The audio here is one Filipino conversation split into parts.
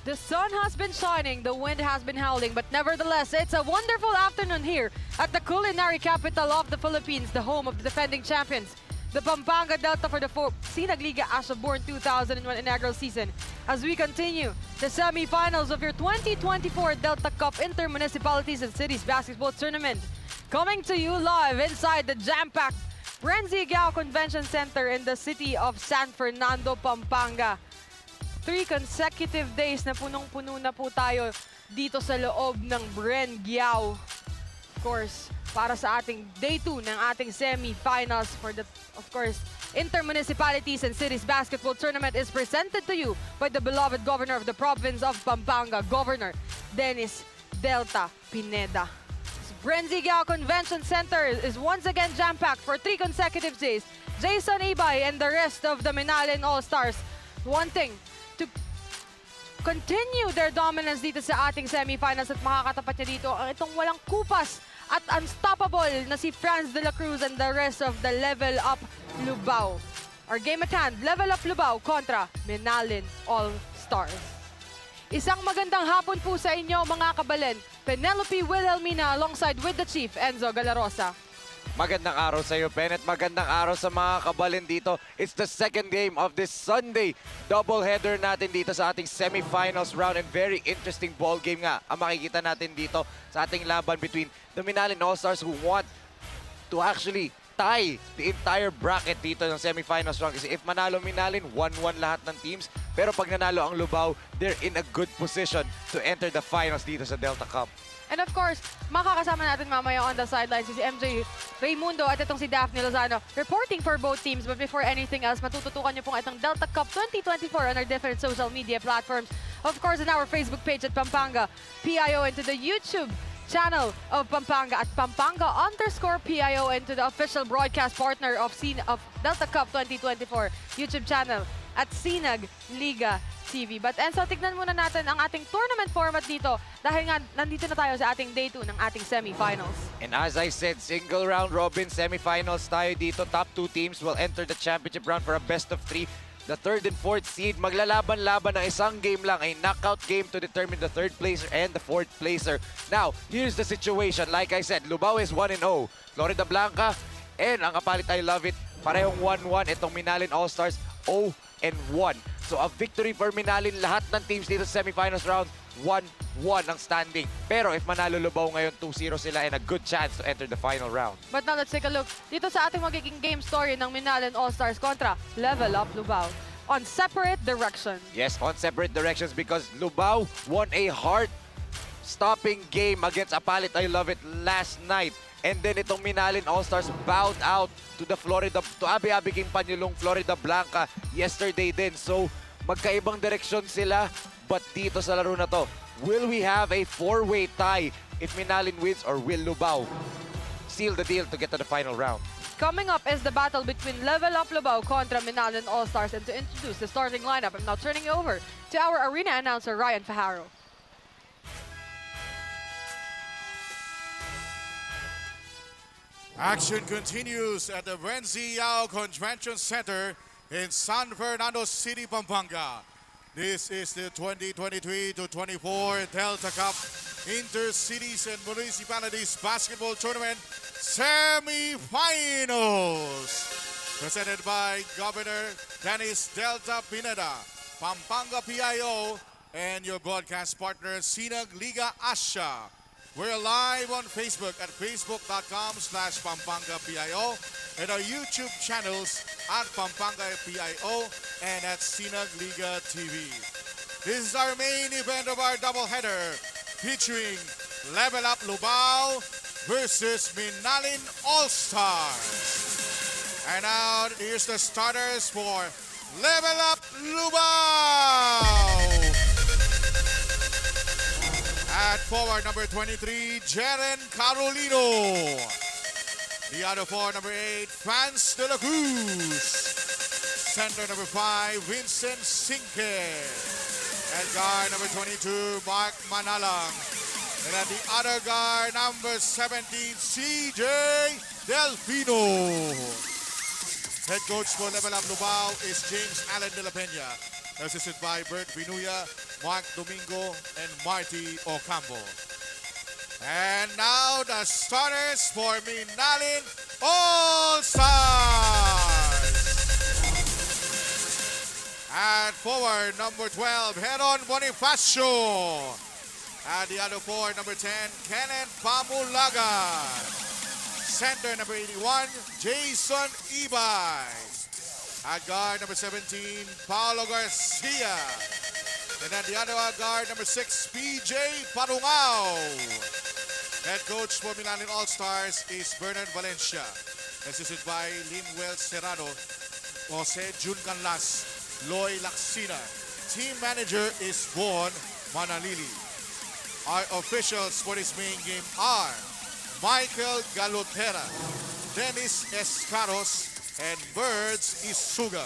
The sun has been shining, the wind has been howling, but nevertheless, it's a wonderful afternoon here at the culinary capital of the Philippines, the home of the defending champions, the Pampanga Delta for the Sinag Liga Asha-born 2001 inaugural season. As we continue the semi-finals of your 2024 Delta Cup Inter-Municipalities and Cities Basketball Tournament. Coming to you live inside the jam-packed BREN GUIAO Convention Center in the city of San Fernando, Pampanga. 3 consecutive days na punong-puno na po tayo dito sa loob ng BREN GUIAO. Of course, para sa ating Day 2 ng ating semi-finals for the, of course, Inter-Municipalities and Cities Basketball Tournament is presented to you by the beloved Governor of the Province of Pampanga, Governor Dennis Delta Pineda. BREN GUIAO Convention Center is once again jam-packed for 3 consecutive days. Jason Ibay and the rest of the MINALIN ALLSTARS wanting to continue their dominance dito sa ating semifinals at makakatapat niya dito ang itong walang kupas at unstoppable na si Franz de la Cruz and the rest of the Level Up LUBAO. Our game at hand, Level Up LUBAO kontra MINALIN ALLSTARS. Isang magandang hapon po sa inyo mga kabalen. Penelope Wilhelmina alongside with the Chief Enzo Galarosa. Magandang araw sa iyo, Pen, at magandang araw sa mga kabalin dito. It's the second game of this Sunday doubleheader natin dito sa ating semifinals round, and very interesting ball game nga ang makikita natin dito sa ating laban between the MINALIN ALLSTARS who want to actually tie the entire bracket dito ng semifinals round. Kasi if manalo MINALIN, 1-1 lahat ng teams. Pero pag nanalo ang LUBAO, they're in a good position to enter the finals dito sa Delta Cup. And of course, makakasama natin mamaya on the sidelines si MJ Raymundo at itong si Daphne Lozano reporting for both teams. But before anything else, matututukan niyo pong itong Delta Cup 2024 on our different social media platforms. Of course, on our Facebook page at Pampanga PIO, and to the YouTube channel of Pampanga at Pampanga_PIO, and to the official broadcast partner of Delta Cup 2024 YouTube channel at Sinag Liga TV. But Enzo, tignan muna natin ang ating tournament format dito dahil nga nandito na tayo sa ating Day 2 ng ating semifinals. And as I said, single round robin semifinals tayo dito. Top 2 teams will enter the championship round for a best of 3. The 3rd and 4th seed maglalaban-laban ng isang game lang, a knockout game to determine the 3rd placer and the 4th placer. Now, here's the situation. Like I said, LUBAO is 1-0. Florida Blanca and ang kapalit, I love it, parehong 1-1. Itong MINALIN ALLSTARS 0-1. So a victory for MINALIN. Lahat ng teams dito sa semifinals round, 1-1 ang standing. Pero if manalo LUBAO ngayon, 2-0 sila and a good chance to enter the final round. But now let's take a look dito sa ating magiging game story ng MINALIN ALLSTARS kontra Level Up LUBAO on separate directions. Yes, on separate directions because LUBAO won a heart-stopping game against Apalit, I love it, last night. And then itong MINALIN ALLSTARS bowed out to the Abi-Abi King Panyulong Florida Blanca yesterday din. So magkaibang direksyon sila, but dito sa laro na to, will we have a 4-way tie if MINALIN wins, or will LUBAO seal the deal to get to the final round? Coming up is the battle between Level Up LUBAO kontra MINALIN ALLSTARS, and to introduce the starting lineup, I'm now turning it over to our arena announcer Ryan Fajaro. Action continues at the BREN GUIAO Convention Center in San Fernando City, Pampanga. This is the 2023-24 Delta Cup Inter-Cities and Municipalities Basketball Tournament Semi-Finals. Presented by Governor Dennis Delta Pineda, Pampanga PIO, and your broadcast partner, Sinag Liga Asha. We're live on Facebook at facebook.com/PampangaPIO, and our YouTube channels at Pampanga PIO and at Sinag Liga TV. This is our main event of our doubleheader, featuring Level Up LUBAO versus MINALIN ALLSTARS. And now, here's the starters for Level Up LUBAO. At forward, number 23, Jeren Carolino. The other four, number 8, Franz de la Cruz. Center, number 5, Vincent Sinque. At guard, number 22, Mark Manalang. And at the other guard, number 17, CJ Delfino. Head coach for Level Up LUBAO is James Allen de la Peña. assisted by Bert Vinuya, Mark Domingo, and Marty Ocampo. And now the starters for MINALIN All-Stars. At forward, number 12, Heron Bonifacio. At the other forward, number 10, Kenneth Pamulagan. Center, number 81, Jason Ibay. At guard, number 17, Paolo Garcia. And at the other guard, number 6, PJ Parungao. Head coach for MINALIN All-Stars is Bernard Valencia. Assisted by Linwell Serrano, Jose Jun Canlas, Loy Laksina. Team manager is Von Manalili. Our officials for this main game are Michael Galotera, Dennis Escaros, and Birds Isuga.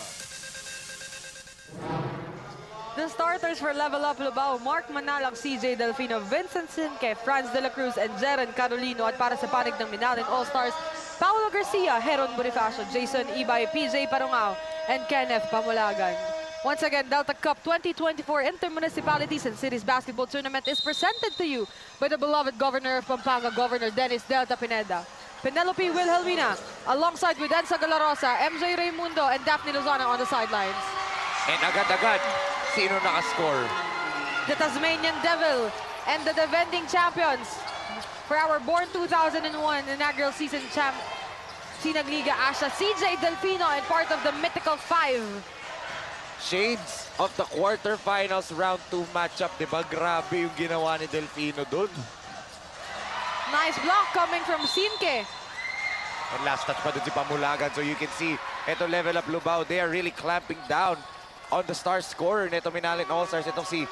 The starters for Level Up Lubao, Mark Manalang, CJ Delfino, Vincent Sinque, Franz De La Cruz, and Jeren Carolino. At para sa panig ng MINALIN All-Stars, Paolo Garcia, Heron Bonifacio, Jason Ibay, PJ Parungao, and Kenneth Pamulagan. Once again, Delta Cup 2024 Inter-Municipalities and Cities Basketball Tournament is presented to you by the beloved Governor of Pampanga, Governor Dennis Delta Pineda. Penelope Wilhelmina, alongside with Enza Galarosa, MJ Raimundo, and Daphne Lozana on the sidelines. And agad-agad, sino nakascore? The Tasmanian Devil and the defending champions for our Born 2001 inaugural season champ, Sinagliga Asia, CJ Delfino, and part of the Mythical Five. Shades of the quarterfinals round 2 matchup, di ba? Grabe yung ginawa ni Delfino dun. Nice block coming from Sinque. And last touch pa dun si Pamulagan. So you can see, ito Level Up Lubao, they are really clamping down on the star scorer nito MINALIN All-Stars. Itong si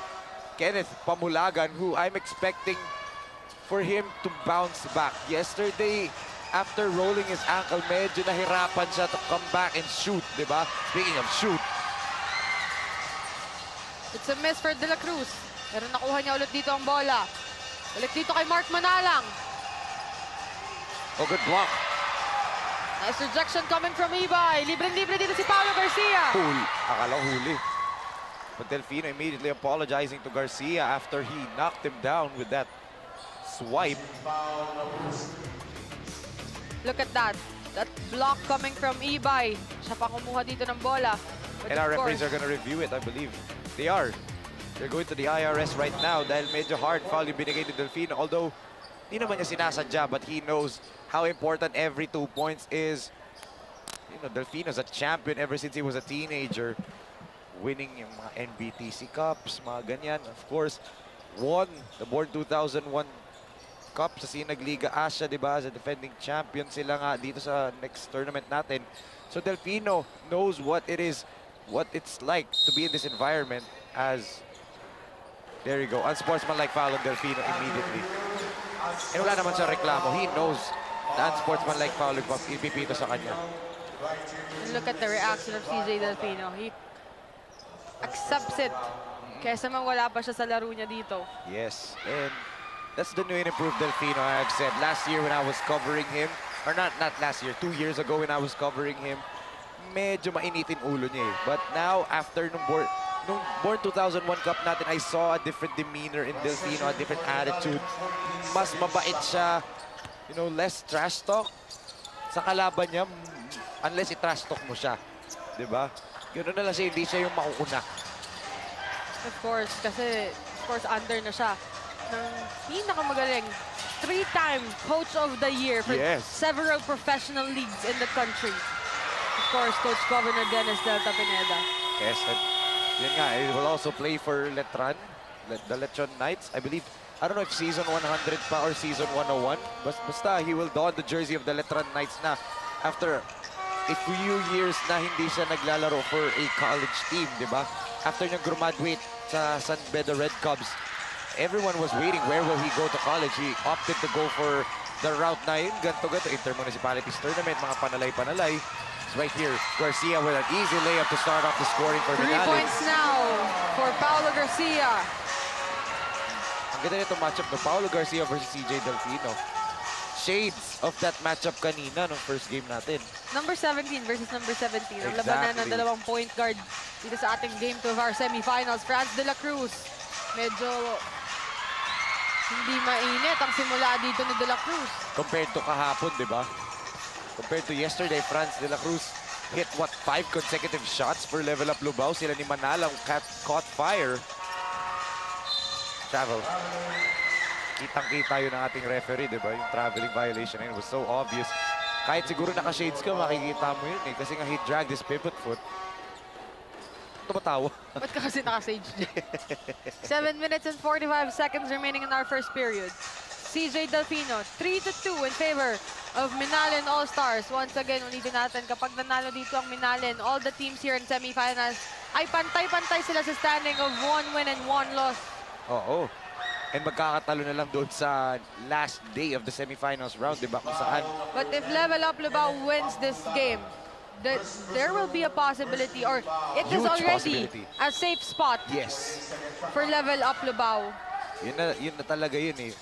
Kenneth Pamulagan, who I'm expecting for him to bounce back. Yesterday, after rolling his ankle, medyo nahirapan siya to come back and shoot, di ba? Speaking of shoot. It's a miss for De La Cruz. Pero nakuha niya ulit dito ang bola. Balik dito kay Mark Manalang. Oh, good block. Nice rejection coming from Ibay. Libreng-libre dito si Paolo Garcia. Huli. Akala huli. But Delfino immediately apologizing to Garcia after he knocked him down with that swipe. Look at that. That block coming from Ibay. Siya pa kumuha dito ng bola. But And our referees are going to review it, I believe. They are. They're going to the IRS right now dahil medyo hard foul yung binigay ni Delfino. Although, hindi naman niya sinasadya, but he knows how important every 2 points is. You know, Delfino's a champion ever since he was a teenager. Winning yung mga NBTC Cups, mga ganyan. Of course, won the Born 2001 Cup sa Sinagliga Asia, di ba? As a defending champion sila nga dito sa next tournament natin. So Delfino knows what it is, what it's like to be in this environment as... There you go, unsportsmanlike foul on Delfino immediately. And wala naman siya reklamo. He knows the unsportsmanlike foul ipipito sa kanya. look at the reaction of CJ Delfino. He accepts it. Kesa man wala pa siya sa laro niya dito. Yes, and that's the new and improved Delfino I've said. Last year when I was covering him, or not last year, 2 years ago when I was covering him, medyo mainitin ulo niya eh. But now, after nung Born 2001 Cup natin, I saw a different demeanor in Delfino, a different attitude. Mas mabait siya, you know, less trash talk sa kalaban niya, unless i-trash talk mo siya. Diba? Ganoon na lang siya, hindi siya yung makukunak. Of course, kasi of course under na siya ng pinakamagaling 3-time Coach of the Year for several professional leagues in the country. Of course, Coach Governor Dennis Delta Pineda. Yes, and yun nga, he will also play for Letran, the Lechon Knights. I believe, I don't know if season 100 pa or season 101. Basta, he will don the jersey of the Letran Knights na after a few years na hindi siya naglalaro for a college team, di ba? After niyang graduate sa San Beda Red Cubs, everyone was waiting, where will he go to college? He opted to go for the route na yun, ganto, Inter-Municipalities Tournament, mga panalay-panalay. It's right here, Garcia with an easy layup to start off the scoring for 3 MINALIN. points now for Paolo Garcia. Ang ganda nito matchup no, Paolo Garcia versus CJ Delfino. shades of that matchup kanina nung first game natin. Number 17 versus number 17. Ang Exactly. labanan ng dalawang point guard dito sa ating game 2 of our semifinals. Franz de la Cruz. Medyo hindi mainit ang simula dito ni de la Cruz. Compared to kahapon, di ba? Compared to yesterday, Franz de la Cruz hit, what, 5 consecutive shots for level up Lubao. Sila ni Manalang caught fire. Travel. Kitang-kita yun ng ating referee, di ba? Yung traveling violation na yun was so obvious. Kahit siguro naka-shades ka, makikita mo yun eh. Kasi nga he dragged his pivot foot. Tumatawa. Ba't ka kasi naka-sage? 7 minutes and 45 seconds remaining in our first period. CJ Delfino, 3-2 in favor of MINALIN All-Stars. Once again, ulitin natin, kapag nanalo dito ang MINALIN, all the teams here in semifinals ay pantay-pantay sila sa standing of 1 win and 1 loss. Oo. And magkakatalo na lang doon sa last day of the semifinals round, di ba? Kung saan. But if Level Up Lubao wins this game, there will be a possibility, or it is Huge already possibility. a safe spot Yes. for Level Up Lubao. Yun na talaga yun eh.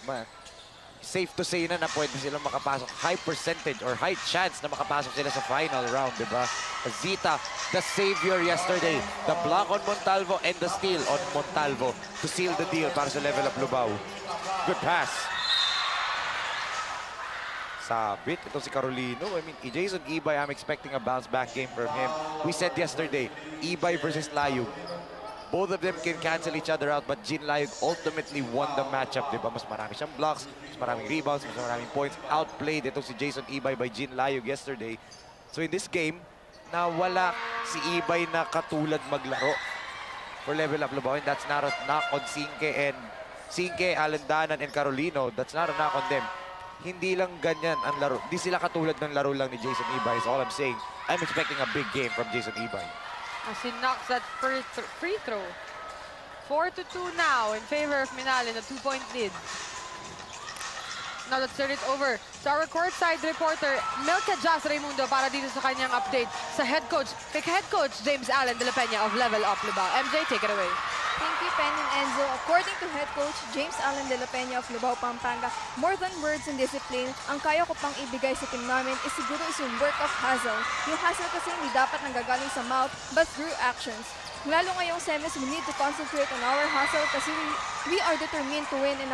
Safe to say na pwede silang makapasok. High percentage or high chance na makapasok sila sa final round, di ba? Zita, the savior yesterday. The block on Montalvo and the steal on Montalvo to seal the deal para sa level up Lubao. Good pass. Sabit. Ito si Carolino. I mean, Jason Ibay, I'm expecting a bounce back game from him. We said yesterday, Ibay versus Layug. Both of them can cancel each other out, but Jin Layug ultimately won the matchup, di ba? Mas marami siyang blocks, mas maraming rebounds, mas maraming points. Outplayed ito si Jason Ibay by Jin Layug yesterday. So in this game, nawala si Ibay na katulad maglaro for level up Lubao. And that's not a knock on Sinke, Alandanan, and Carolino. That's not a knock on them. Hindi lang ganyan ang laro. Hindi sila katulad ng laro lang ni Jason Ibay is all I'm saying. I'm expecting a big game from Jason Ibay. As he knocks that free throw. 4-2 now in favor of MINALIN, a 2-point lead. Now let's turn it over to our courtside reporter, Milka Jas Raimundo, para dito sa kanyang update sa head coach James Allen de la Peña of Level Up Lubao. MJ, take it away. Thank you, Pen and Enzo. According to head coach James Allen de la Peña of Lubao, Pampanga, more than words and discipline, ang kaya ko pang ibigay sa team namin is siguro yung work of hustle. Yung hustle kasi hindi dapat nanggagaling sa mouth, but through actions. Lalo ngayong semis, we need to concentrate on our hustle kasi we are determined to win and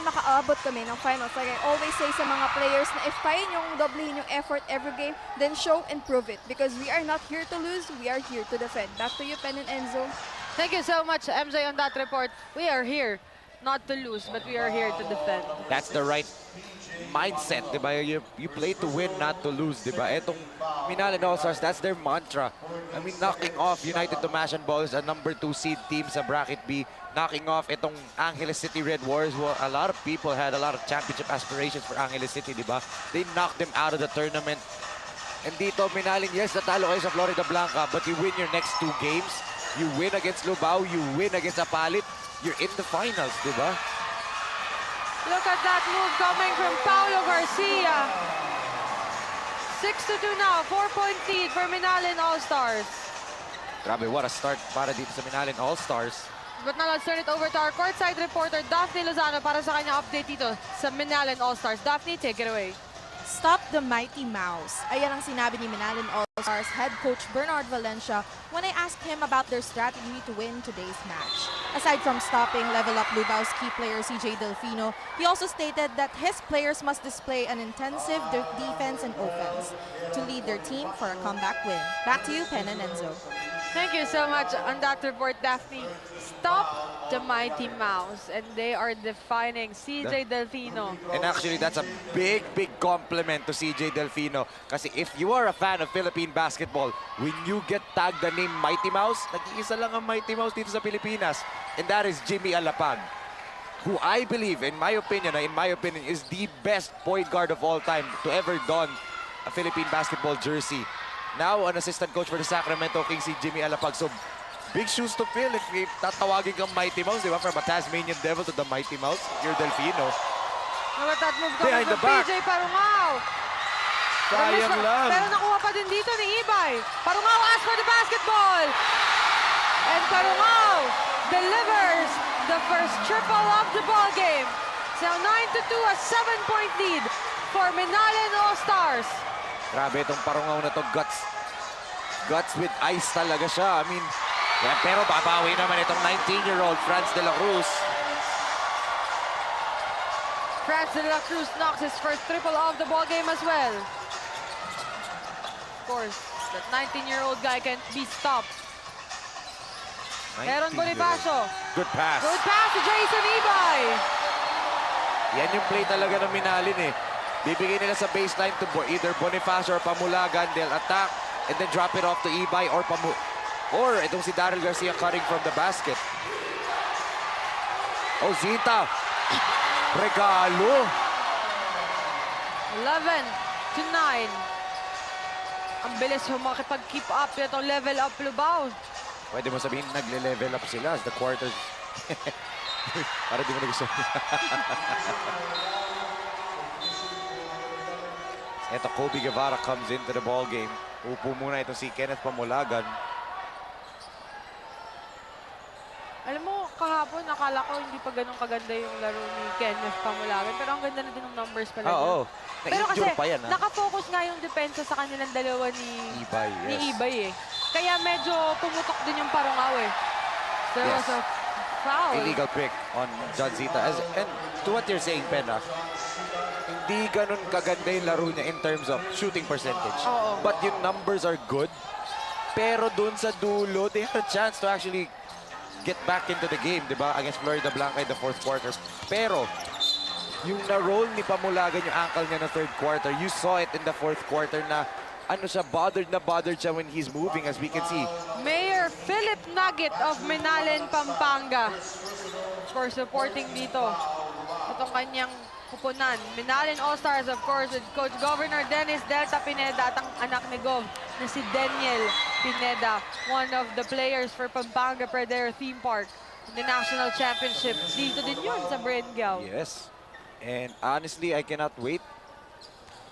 makaabot kami ng finals. Like I always say sa mga players na if kaya nyong doblehin yung effort every game, then show and prove it. Because we are not here to lose, we are here to defend. Back to you, Pen and Enzo. Thank you so much, MJ, on that report. We are here not to lose, but we are here to defend. That's the right mindset, di ba? You play to win, not to lose, di ba? Etong MINALIN All-Stars, that's their mantra. I mean, knocking off United Tomashan Balls, a number 2 seed team sa bracket B. Knocking off itong Angeles City Red Warriors. Well, a lot of people had a lot of championship aspirations for Angeles City, di ba? They knocked them out of the tournament. And dito, MINALIN, yes, natalo kayo sa Florida Blanca, but you win your next 2 games. You win against Lubao, you win against Apalit, you're in the finals, di ba? Look at that move coming from Paulo Garcia. 6-2 now, 4-point lead for MINALIN All-Stars. Grabe, what a start para dito sa MINALIN All-Stars. But now let's turn it over to our courtside reporter, Daphne Lozano, para sa kanyang update dito sa MINALIN All-Stars. Daphne, take it away. Stop the Mighty Mouse. Ayan ang sinabi ni MINALIN All-Stars head coach Bernard Valencia when I asked him about their strategy to win today's match. Aside from stopping Level Up Lubao's key player CJ Delfino, he also stated that his players must display an intensive defense and offense to lead their team for a comeback win. Back to you, Pen and Enzo. Thank you so much on that report, Daphne. Stop the Mighty Mouse, and they are defining CJ Delfino. And actually, that's a big, big compliment to CJ Delfino. Kasi if you are a fan of Philippine basketball, when you get tagged the name Mighty Mouse, nag-iisa lang ang Mighty Mouse dito sa Pilipinas. And that is Jimmy Alapag, who I believe, in my opinion, is the best point guard of all time to ever don a Philippine basketball jersey. Now, an assistant coach for the Sacramento Kings, si Jimmy Alapag. So, big shoes to fill if tatawagin kang Mighty Mouse, di ba? From a Tasmanian Devil to the Mighty Mouse, you're Delfino. Look at that move coming Behind from the back. PJ Parungao. Sayang lang. Pero nakuha pa din dito ni Ibay. Parungao asks for the basketball. And Parungao delivers the first triple of the ball game. So 9-2, a 7-point lead for Minalin All-Stars. Grabe itong parungaw na to, guts. Guts with ice talaga siya. I mean, yeah, pero babawi naman itong 19-year-old Franz de la Cruz. Franz de la Cruz knocks his first triple of the ball game as well. Of course, that 19-year-old guy can't be stopped. Heron 19-year-old. Bonifacio. Good pass. Good pass to Jason Ibay. Yan yung play talaga ng Minalin eh. Bibigay nila sa baseline to either Bonifacio or Pamulagan. They'll attack and then drop it off to Ibay or itong si Daryl Garcia cutting from the basket. Oh, Zita. Regalo. 11-9. Ang bilis makipag-keep up itong level up LUBAO. Pwede mo sabihin nagle-level up sila as the quarters. Para di mo nagustuhan. Ito, Kobe Guevara comes into the ball game. Upo muna ito si Kenneth Pamulagan. Alam mo, kahapon nakala ko hindi pa ganun kaganda yung laro ni Kenneth Pamulagan. Pero ang ganda na din ng numbers pala. Oo. Pero kasi Na-injure pa yan, ha? nakafocus nga yung depensa sa kanilang dalawa ni Ibay, yes. ni Ibay eh. Kaya medyo pumutok din yung parungaw eh. There Yes. was a foul. Illegal pick on John Zita. And to what you're saying, Pena, hindi ganun kaganda yung laro niya in terms of shooting percentage. Oo. But yung numbers are good. Pero dun sa dulo, they had a chance to actually get back into the game, di ba? Against Florida Blanca in the fourth quarter. Pero, yung na-roll ni Pamulagan yung ankle niya na third quarter, you saw it in the fourth quarter na ano siya, bothered siya when he's moving, as we can see. Mayor Philip Nugget of Minalin, Pampanga for supporting dito. Itong kanyang kupunan. Minalin All-Stars, of course, with Coach Governor Dennis Delta Pineda at ang anak ni Gov na si Daniel Pineda, one of the players for Pampanga per their theme park in the national championship. Dito din yun sa BREN GUIAO. Yes. And honestly, I cannot wait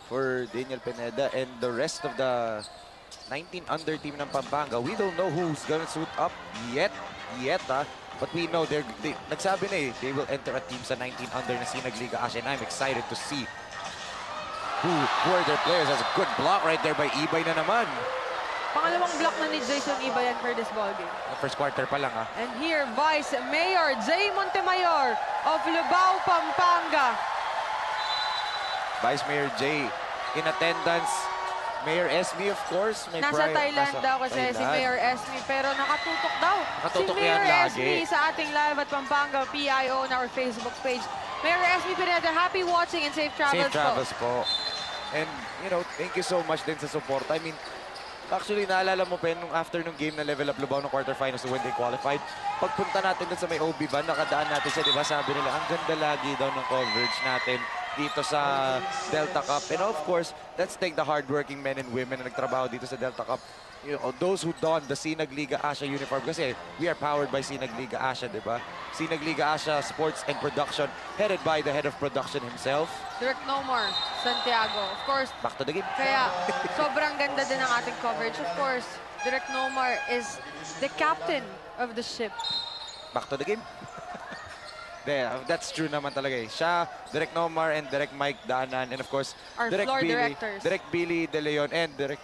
for Daniel Pineda and the rest of the 19 under team ng Pampanga. We don't know who's gonna suit up yet, but we know nagsabi na eh, they will enter a team sa 19 under na Sinagliga Asia, and I'm excited to see who are their players. That's a good block right there by Ibay na naman. Pangalawang block na ni Jason Ibayan for this ballgame. First quarter pa lang, ha. And here, Vice Mayor Jay Montemayor of LUBAO, Pampanga. Vice Mayor Jay in attendance. Mayor Esme, of course. May Nasa Thailand nasa daw kasi si Thailand. Mayor Esme, pero nakatutok daw. Nakatutok si yan Mayor lagi. Esme sa ating live at Pampanga PIO on our Facebook page. Mayor Esme Pineda, happy watching and safe travels, Safe travels po. And, you know, thank you so much din sa support. I mean, actually, naalala mo pa nung after nung game na level up LUBAO ng quarterfinals when they qualified, pagpunta natin dun sa may OB van, nakadaan natin siya, di ba? Sabi nila, ang ganda lagi daw ng coverage natin dito sa Delta Cup. And of course, let's thank the hardworking men and women na nagtrabaho dito sa Delta Cup. You know, those who don the Sinagliga Asia uniform, kasi we are powered by Sinagliga Asia, di ba? Sinagliga Asia Sports and Production, headed by the head of production himself. Direct Nomar, Santiago. Of course, Back to the game. kaya sobrang ganda din ng ating coverage. Of course, Direct Nomar is the captain of the ship. Back to the game. That's true naman talaga eh. Siya, Direk Nomar, and Direk Mike Danan, and of course, Our Direk floor Billy, directors. Direk Billy De Leon, and Direk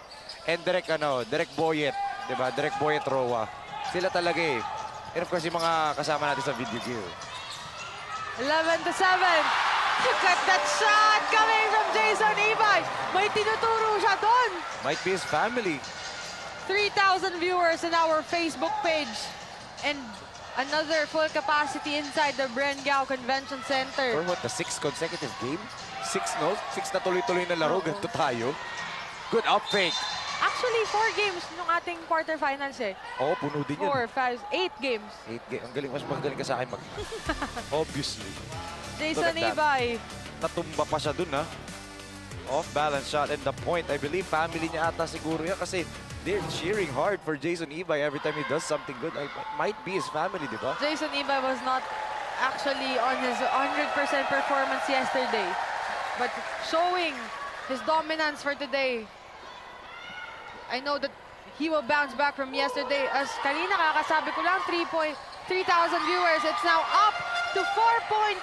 Boyet, di ba? Direk Boyet Roa. Sila talaga eh. And of course, yung mga kasama natin sa video gear. 11-7. Look at that shot coming from Jason Ibay. May tinuturo siya doon. Might be his family. 3,000 viewers in our Facebook page. And another full capacity inside the BREN GUIAO Convention For Center. what, the 6th consecutive game? 6 na tuloy-tuloy na laro. Ganito tayo. Good up fake. Actually, 4 games nung ating quarterfinals eh. Oo, puno din yun. 4, 5, 8 games. 8 game. Ang galing, mas magaling ka sa akin mag... Obviously. Jason Look at that. Ibay. Natumba pa siya dun, ha? Off-balance shot, and the point, I believe, family niya ata siguro yan kasi they're cheering hard for Jason Ibay every time he does something good. It might be his family, di ba? Jason Ibay was not actually on his 100% performance yesterday. But showing his dominance for today. I know that he will bounce back from yesterday. As kanina kakasabi ko lang, 3,000 viewers. It's now up to 4.6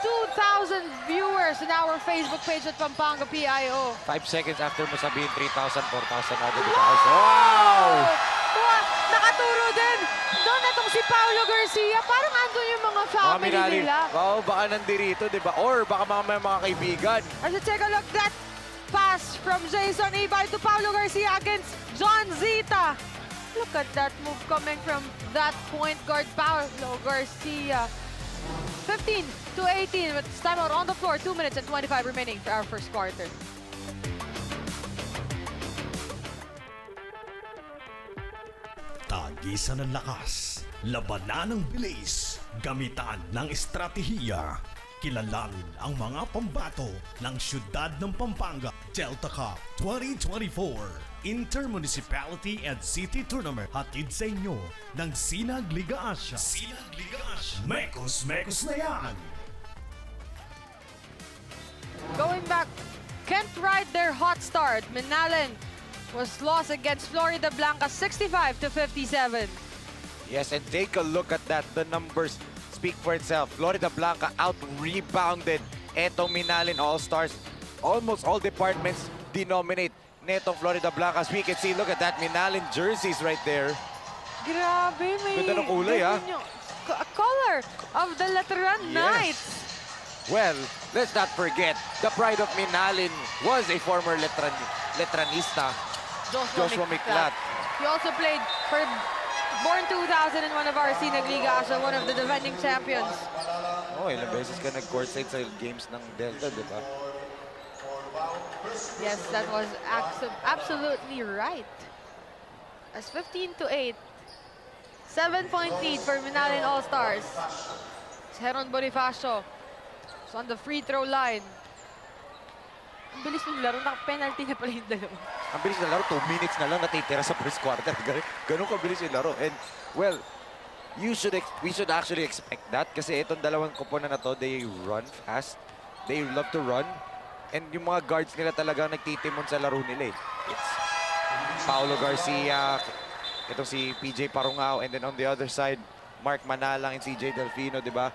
2,000 viewers in our Facebook page at Pampanga PIO. 5 seconds after mo sabihin 3,000, 4,000 agad. Wow! Nakaturo din. Doon na itong si Paulo Garcia. Parang andun yung mga family nila. Wow, baka nandirito, di ba? Or baka mga kaibigan. As you take a look, that pass from Jason Ibay to Paulo Garcia against John Zita. Look at that move coming from that point guard, Paulo Garcia. 15 to 18 with timeout on the floor. 2 minutes and 25 remaining for our first quarter. Tagisan ng lakas, labanan ng bilis, gamitan ng estratehiya. Kilalanin ang mga pambato ng siyudad ng Pampanga Delta Cup 2024 Intermunicipality and City Tournament. Hatid sa inyo ng Sinag Liga Asia. Sinag Liga Asia. Mekos na yan! Going back, can't ride their hot start. MINALIN was lost against Florida Blanca 65 to 57. Yes, and take a look at that. The numbers speak for itself. Florida Blanca out-rebounded etong MINALIN All-Stars. Almost all departments denominate netong Florida Blanca. As we can see, look at that MINALIN jerseys right there. Grabe, may... Ganda ng kulay, ha? Color of the Letran Knights. Well, let's not forget, the pride of MINALIN was a former Letranista, Joshua Miklat. He also played for Born 2000 in one of our Sinag Liga Asia, one of the defending champions. Oh, ilang beses ka nag-courtside sa games ng Delta, di ba? Yes, that was absolutely right. As 15 to 8. 7-point lead for MINALIN All-Stars. Heron Bonifacio is on the free throw line. Ang bilis ng laro, naka-penalty na pala yung dalawa. Ang bilis na laro, 2 minutes na lang natitira sa first quarter. Ganun kabilis yung laro. And, well, we should actually expect that kasi itong dalawang kuponan na to, they run fast. They love to run. And yung mga guards nila talaga nagtitimon sa laro nila eh. It's Paulo Garcia, itong si PJ Parungao, and then on the other side, Mark Manalang and CJ Delfino, di ba?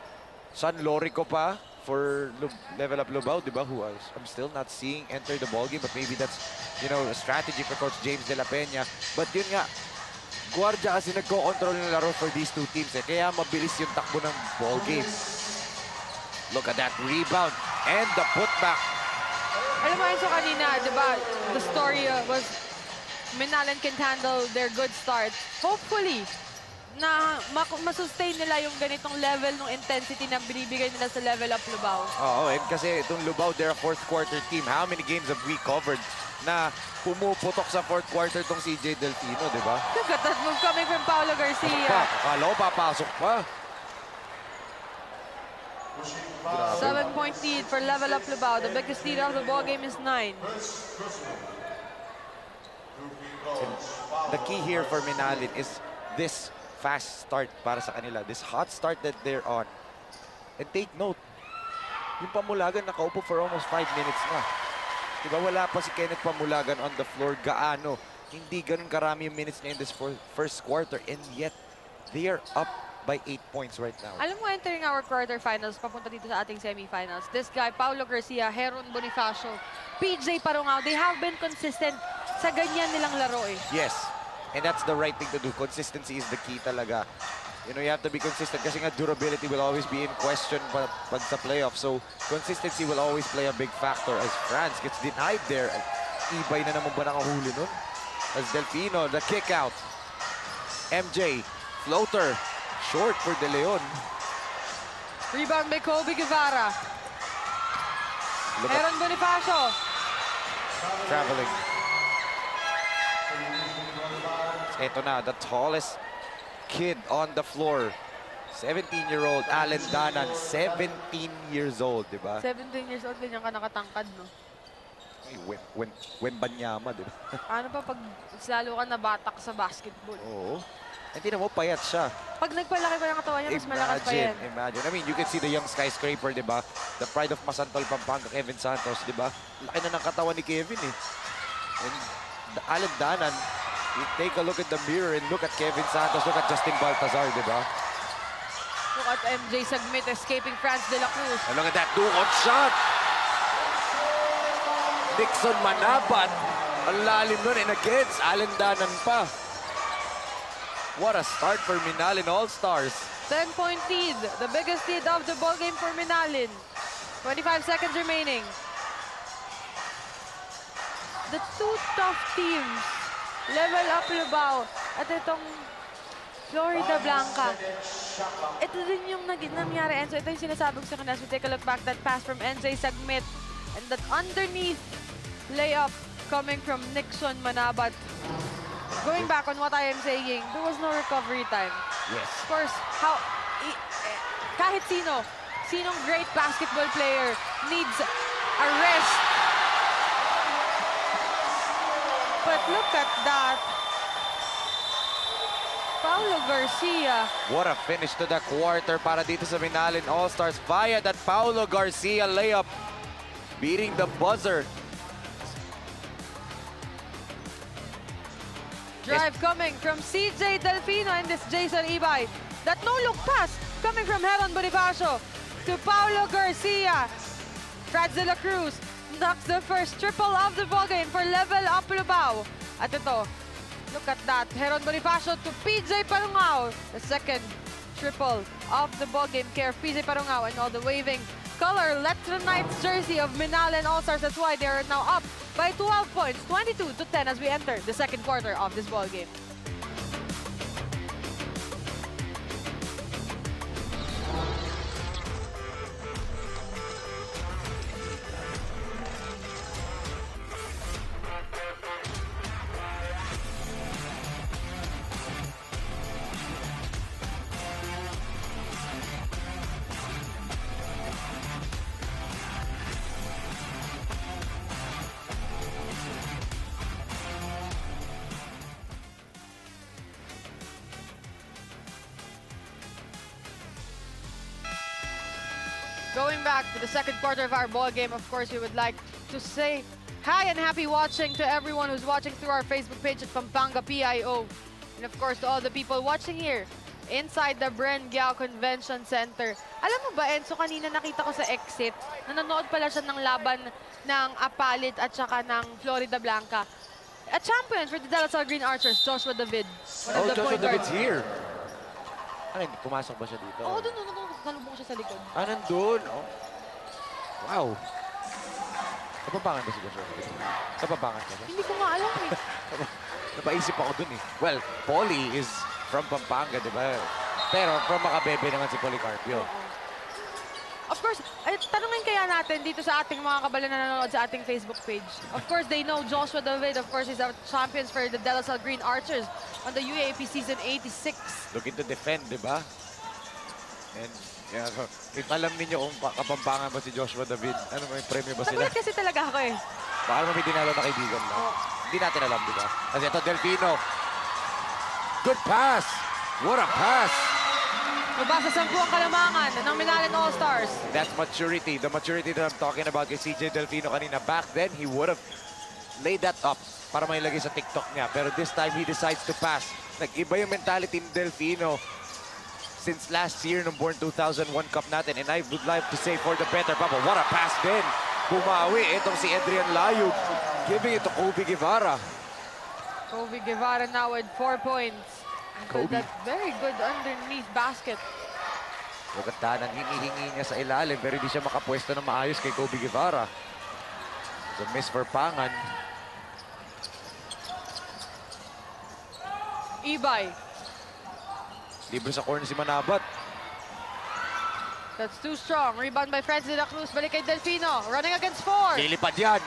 San Lorico pa for Level Up Lubao, di ba? Who else? I'm still not seeing enter the ballgame, but maybe that's, you know, a strategy for Coach James De La Peña. But yun nga, Guardia kasi nagko-control ng laro for these two teams eh. Kaya mabilis yung takbo ng ballgame. Look at that rebound and the putback. Alam mo yun, so kanina, di ba, the story was MINALIN can handle their good start. Hopefully, na masustain nila yung ganitong level ng intensity na binibigay nila sa Level Up Lubao. Oo, and kasi itong Lubao, they're a fourth quarter team. How many games have we covered na pumuputok sa fourth quarter tong CJ Delfino, di ba? Look at that move coming from Paulo Garcia. Akala ko papasok pa. 7-point lead for Level Up Lubao. The biggest lead of the ball game is 9. The key here for MINALIN is this fast start para sa kanila. This hot start that they're on. And take note, yung Pamulagan nakaupo for almost 5 minutes na. Diba wala pa si Kenneth Pamulagan on the floor. Gaano? Hindi ganun karami yung minutes niya in this first quarter. And yet, they are up by 8 points right now. Alam mo, entering our quarterfinals, papunta dito sa ating semifinals, this guy, Paulo Garcia, Heron Bonifacio, PJ Parungao, they have been consistent sa ganyan nilang laro eh. Yes. And that's the right thing to do. Consistency is the key talaga. You know, you have to be consistent kasi nga durability will always be in question pag sa playoffs. So, consistency will always play a big factor as France gets denied there. Ibay na naman ba nakahuli nun? As Delfino, the kick out. MJ, floater. Short for De Leon. Rebound by Kobe Guevara. Heron Bonifacio. Traveling. Ito na, the tallest kid on the floor. 17-year-old Allen Danan. 17 years old, di ba? 17 years old, ganyan ka nakatangkad, no? When Banyama, di ba? Ano pa pag lalo ka nabatak sa basketball? Oo. Hindi na mo, payat siya. Pag nagpalaki pa yung katawan niya, mas malakas pa yan. Imagine. I mean, you can see the young skyscraper, di ba? The pride of Masantol, Pampanga, Kevin Santos, di ba? Laki na ng katawan ni Kevin, eh. And the Allen Danan, you take a look at the mirror and look at Kevin Santos, look at Justin Baltazar, di ba? Look at MJ Sagmit escaping France de la Cruz. And look at that do-out shot. Dixon Manabat. Ang lalim nun and against Alandanan pa. What a start for MINALIN All-Stars. 10-point lead, the biggest lead of the ball game for MINALIN. 25 seconds remaining. The two tough teams, Level Up LUBAO at itong Florida Blanca. Ito din yung nangyari, Enzo. Ito yung sinasabi ko sa kanila. As we take a look back, that pass from NJ Sagmit and that underneath layup coming from Nixon Manabat. Going back on what I am saying, there was no recovery time. Yes. Of course, kahit sinong great basketball player needs a rest. But look at that. Paulo Garcia. What a finish to the quarter para dito sa MINALIN All-Stars via that Paulo Garcia layup. Beating the buzzer. Drive coming from CJ Delfino and this Jason Ibay. That no-look pass coming from Heron Bonifacio to Paulo Garcia. Franz de la Cruz knocks the first triple of the ballgame for Level Up LUBAO. At ito, look at that. Heron Bonifacio to PJ Parungao. The second triple of the ballgame care of PJ Parungao and all the waving color Electronites jersey of MINALIN All-Stars. That's why they are now up by 12 points, 22-10 as we enter the second quarter of this ball game. Going back to the second quarter of our ball game, of course, we would like to say hi and happy watching to everyone who's watching through our Facebook page at Pampanga PIO. And of course, to all the people watching here inside the BREN GUIAO Convention Center. Alam mo ba, Enzo, kanina nakita ko sa exit, nanonood pala siya ng laban ng Apalit at saka ng Florida Blanca. A champion for the De La Salle Green Archers, Joshua David. One of the Joshua point guards. David's here. Ano, pumasok ba siya dito? Oo, doon, nalubong siya sa likod. Ah, nandun. Oh. Wow. Kapampangan ba si Joshua? Kapampangan ba siya? Hindi ko nga alam eh. Napaisip ako dun eh. Well, Polly is from Pampanga, di ba? Pero from Macabebe naman si Policarpio. Of course, tanungin kaya natin dito sa ating mga kabalan na nanonood sa ating Facebook page. Of course, they know Joshua David. Of course, he's our champions for the De La Salle Green Archers on the UAAP season 86. Looking to defend, di ba? And yeah, if alam ninyo kung kapampangan ba si Joshua David, ano may premyo ba sila? Nagulat kasi talaga ako eh. Baka naman may dinalo na kaibigan na. Hindi natin alam, di ba? Kasi ito, Delfino. Good pass! What a pass! Mabasa 10 ang kalamangan ng MINALIN All-Stars. That's maturity. The maturity that I'm talking about kay CJ Delfino kanina. Back then, he would have laid that up para mailagay sa TikTok niya. Pero this time, he decides to pass. Nag-iba yung mentality ni Delfino since last year nung Born 2001 Cup natin. And I would like to say for the better, Papa, what a pass din. Bumawi itong si Adrian Layug. Giving it to Kobe Guevara. Kobe Guevara now with 4 points. Kobe. That very good underneath basket. Look at that, nangingihingi niya sa ilalim pero hindi siya makapwesto na maayos kay Kobe Guevara. It's a miss for Pangan. Ibay. Libre sa corner si Manabat. That's too strong. Rebound by Franz de la Cruz. Balik kay Delfino. Running against 4. Lilipad yan.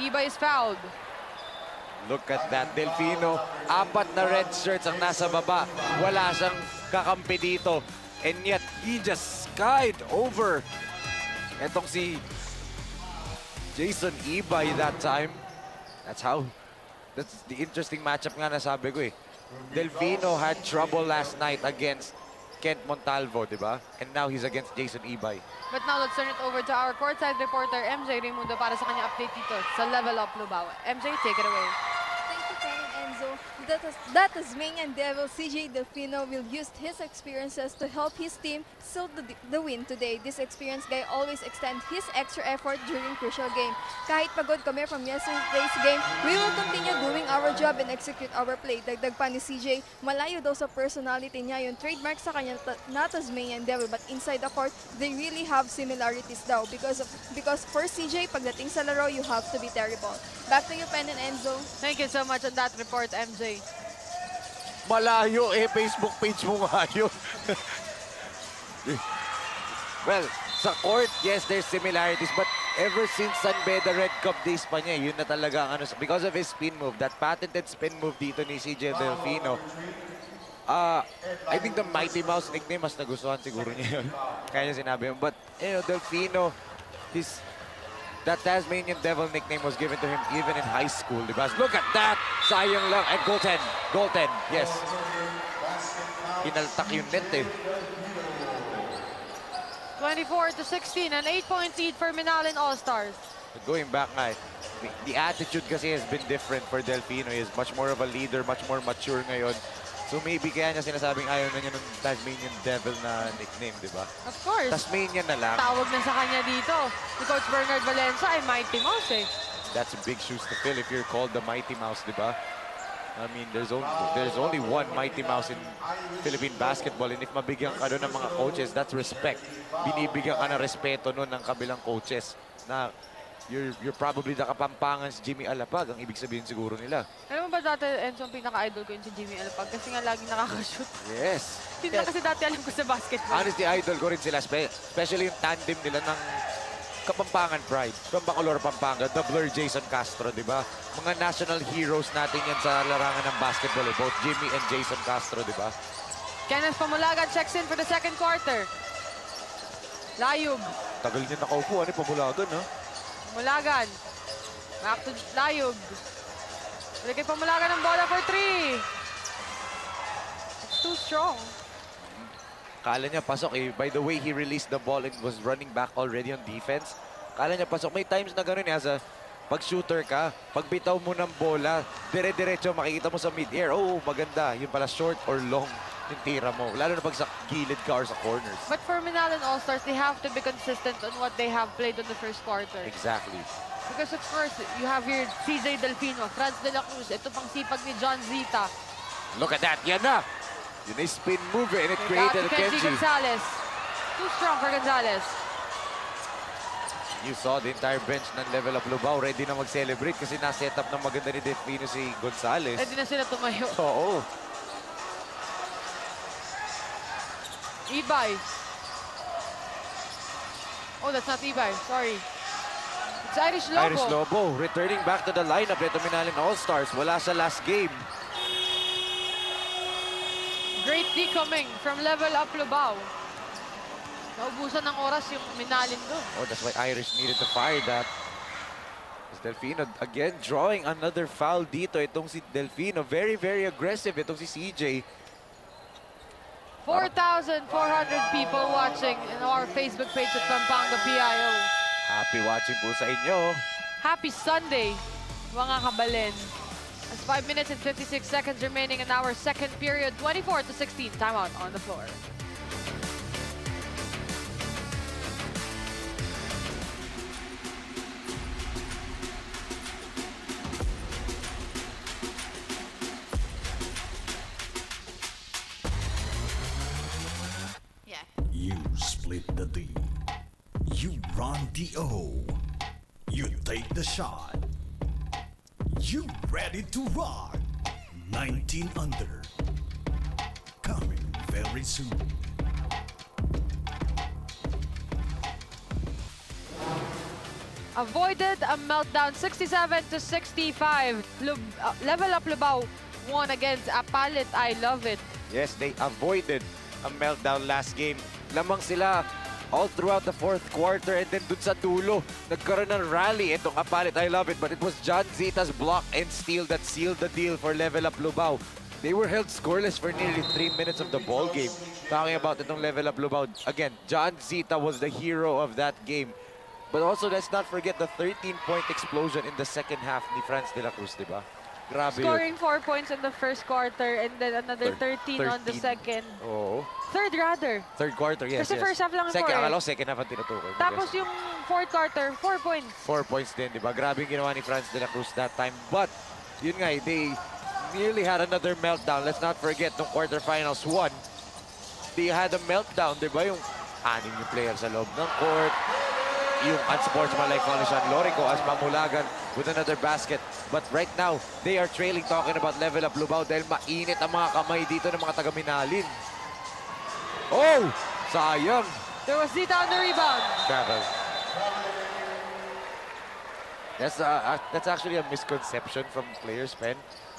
Ibay is fouled. Look at that, Delfino. 4 na red shirts ang nasa baba. Wala siyang kakampi dito. And yet, he just skied over. Etong si Jason Ibay that time. That's the interesting matchup nga nasabi ko eh. Delfino had trouble last night against Kent Montalvo, di ba? And now he's against Jason Ibay. But now let's turn it over to our courtside reporter, MJ Raimundo, para sa kanya update dito sa Level Up LUBAO. MJ, take it away. Thank you, Ken and Enzo. that Tasmanian Devil CJ Delfino will use his experiences to help his team seal the win today. This experienced guy always extends his extra effort during crucial game. Kahit pagod kami from yesterday's game, we will continue doing our job and execute our play. Dagdag pa ni CJ, malayo daw sa personality niya yung trademark sa kanya na Tasmanian Devil, but inside the court, they really have similarities daw because for CJ, pagdating sa laro, you have to be terrible. Back to you, Pen and Enzo. Thank you so much on that report, MJ. Malayo Facebook page mo nga yun. Well, sa court, yes, there's similarities, but ever since San Beda Red Cup days pa niya, yun na talaga ang ano, because of his spin move, that patented spin move dito ni CJ Delfino. I think the Mighty Mouse nickname, mas nagustuhan siguro niya yun. Kaya niya sinabi yun. But, you know, Delfino, that Tasmanian Devil nickname was given to him even in high school, diba? Look at that! Sayang lang. And goaltend, yes. Hinaltak yung net eh. 24-16, an 8-point lead for MINALIN All-Stars. But going back nga, the attitude kasi has been different for Delfino. He is much more of a leader, much more mature ngayon. So maybe kaya niya sinasabing ayaw na niya ng Tasmanian Devil na nickname, di ba? Of course. Tasmanian na lang. Tawag na sa kanya dito ni Coach Bernard Valencia ay Mighty Mouse eh. That's a big shoes to fill if you're called the Mighty Mouse, di ba? I mean, there's only one Mighty Mouse in Philippine basketball, and if mabigyan ka doon ng mga coaches, that's respect. Binibigyan ka ng respeto noon ng kabilang coaches na you're probably the Kapampangan's Jimmy Alapag, ang ibig sabihin siguro nila. Alam mo ba dati, Enzo, ang pinaka-idol ko yun si Jimmy Alapag kasi nga laging nakaka-shoot. Yes. Hindi na kasi dati alam ko sa basketball. Honestly, idol ko rin sila, especially yung tandem nila ng Kapampangan Pride from Bacolor, Pampanga, the Blur Jason Castro, di ba? Mga national heroes natin yan sa larangan ng basketball, both Jimmy and Jason Castro, di ba? Kenneth Pamulagan checks in for the second quarter. Layug. Tagal niya nakaupo, Pamulagan, ha? Pamulagan. Back to Layug. Balik kay Pamulagan ng bola for 3. It's too strong. Kala niya pasok eh. By the way, he released the ball and was running back already on defense. Kala niya pasok. May times na gano'n as a pag-shooter ka, pagbitaw mo ng bola, dire-diretso makikita mo sa mid-air. Oh, maganda. Yun pala short or long yung tira mo. Lalo na pag sa gilid ka or sa corners. But for MINALIN All-Stars, they have to be consistent on what they have played on the first quarter. Exactly. Because of course, you have here CJ Delfino, Franz de la Cruz, ito pang sipag ni John Zita. Look at that. Yan na. Yun ay spin move and it created a Kenji Kenji. Gonzalez. Too strong for Gonzalez. You saw the entire bench ng Level Up Lubao ready na mag-celebrate kasi na-set up ng maganda ni Delfino si Gonzalez. Ready na sila tumayo. Oo. Ibay. Oh, that's not Ibay. Sorry. It's Irish Lobo. Irish Lobo returning back to the lineup. Ito MINALIN All-Stars. Wala sa last game. Great D coming from Level Up Lubao. Naubusan ng oras yung MINALIN doon. Oh, that's why Irish needed to fire that. Delfino again drawing another foul dito. Itong si Delfino. Very, very aggressive. Itong si CJ. 4,400 people watching in our Facebook page at Pampanga PIO. Happy watching po sa inyo. Happy Sunday, mga kabalin. As 5 minutes and 56 seconds remaining in our second period, 24-16, timeout on the floor. You split the D. You run the O. You take the shot. You ready to rock. 19 under. Coming very soon. Avoided a meltdown, 67-65. Level Up Lubao won against Apalit. I love it. Yes, they avoided a meltdown last game. Lamang sila all throughout the fourth quarter and then dun sa dulo, nagkaroon ng rally itong Apalit. I love it, but it was John Zita's block and steal that sealed the deal for Level Up Lubao. They were held scoreless for nearly 3 minutes of the ball game. Talking about itong Level Up Lubao, again, John Zita was the hero of that game. But also, let's not forget the 13-point explosion in the second half ni Franz de la Cruz, di ba? Grabe yun. Scoring 4 points in the first quarter and then another 13 on the 13. second. Oo. Third rather. Third quarter, yes, Kasi yes. first half lang ang Second, 4 eh. akala ko second half ang tinutukoy. Tapos yung fourth quarter, 4 points. 4 points din, di ba? Grabe yung ginawa ni Franz de la Cruz that time. But, yun nga, they nearly had another meltdown. Let's not forget, nung quarterfinals 1, they had a meltdown, di ba? Yung 6 yung player sa loob ng court. Yung unsportsmanlike foul ni Sean Lorico as mamulagan with another basket. But right now, they are trailing, talking about level up Lubao dahil mainit ang mga kamay dito ng mga taga-Minalin. Oh! Sayang! There was Zita on the rebound. Travel. That's actually a misconception from players, Pen.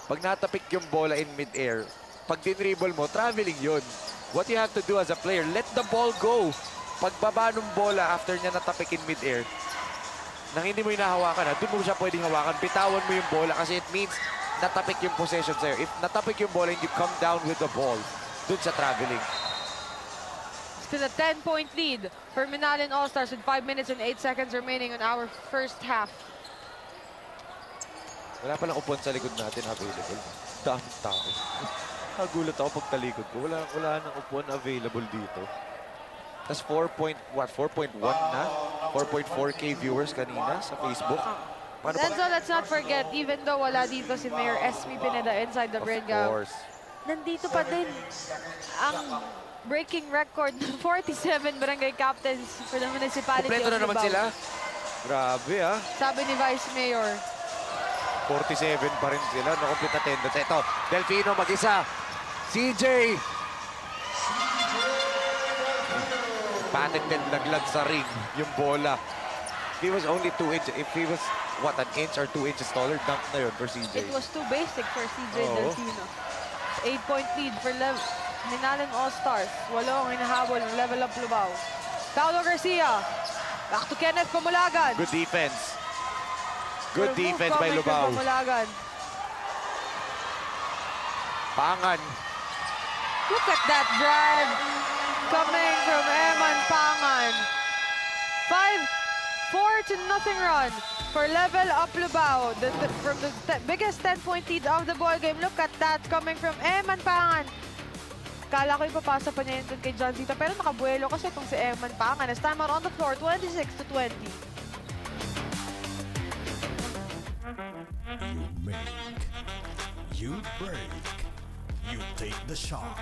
Pag natapik yung bola in mid-air, pag dinribble mo, traveling yun. What you have to do as a player, let the ball go. Pagbaba ng bola after niya natapik in mid-air, nang hindi mo hinahawakan, doon mo siya pwedeng hawakan. Bitawan mo yung bola kasi it means natapik yung possession sa'yo. If natapik yung bola and you come down with the ball, doon sa traveling. Still a 10-point lead for MINALIN ALLSTARS with 5 minutes and 8 seconds remaining on our first half. Wala palang upon sa likod natin available. Daming tao. Nagulat ako pag talikod ko. Wala nang upon available dito. Tapos 4.1 na? 4.4K viewers kanina sa Facebook. Paano And so let's not forget, even though wala dito si Mayor Esme Pineda inside the BREN, Of course. nandito pa din ang breaking record ng 47 barangay captains for the municipality Kompleto of na naman LUBAO. sila. Grabe ah. Sabi ni Vice Mayor. 47 pa rin sila. Na-complete attendance. Ito, Delfino mag-isa. CJ! Patented naglag sa ring yung bola. If he was only 2 inches, if he was, what, an inch or 2 inches taller, dunk na yun for CJ. It was too basic for CJ Oo. Delfino. 8-point lead for MINALIN ALLSTARS. 8 ang hinahabol ng level up Lubao. Paolo Garcia. Back to Kenneth Pamulagan. Good defense. Good Move defense by coming from Lubao. Pamulagan. Pangan. Look at that drive coming from Eman Pangan. 4-0 run for level up Lubao. From the biggest 10-point lead of the ball game. Look at that coming from Eman Pangan. Kala ko ipapasa pa niya yun dun kay John Zita, pero nakabuelo kasi itong si Eman Pangan. As time out on the floor, 26-20. You make, you break, you take the shot,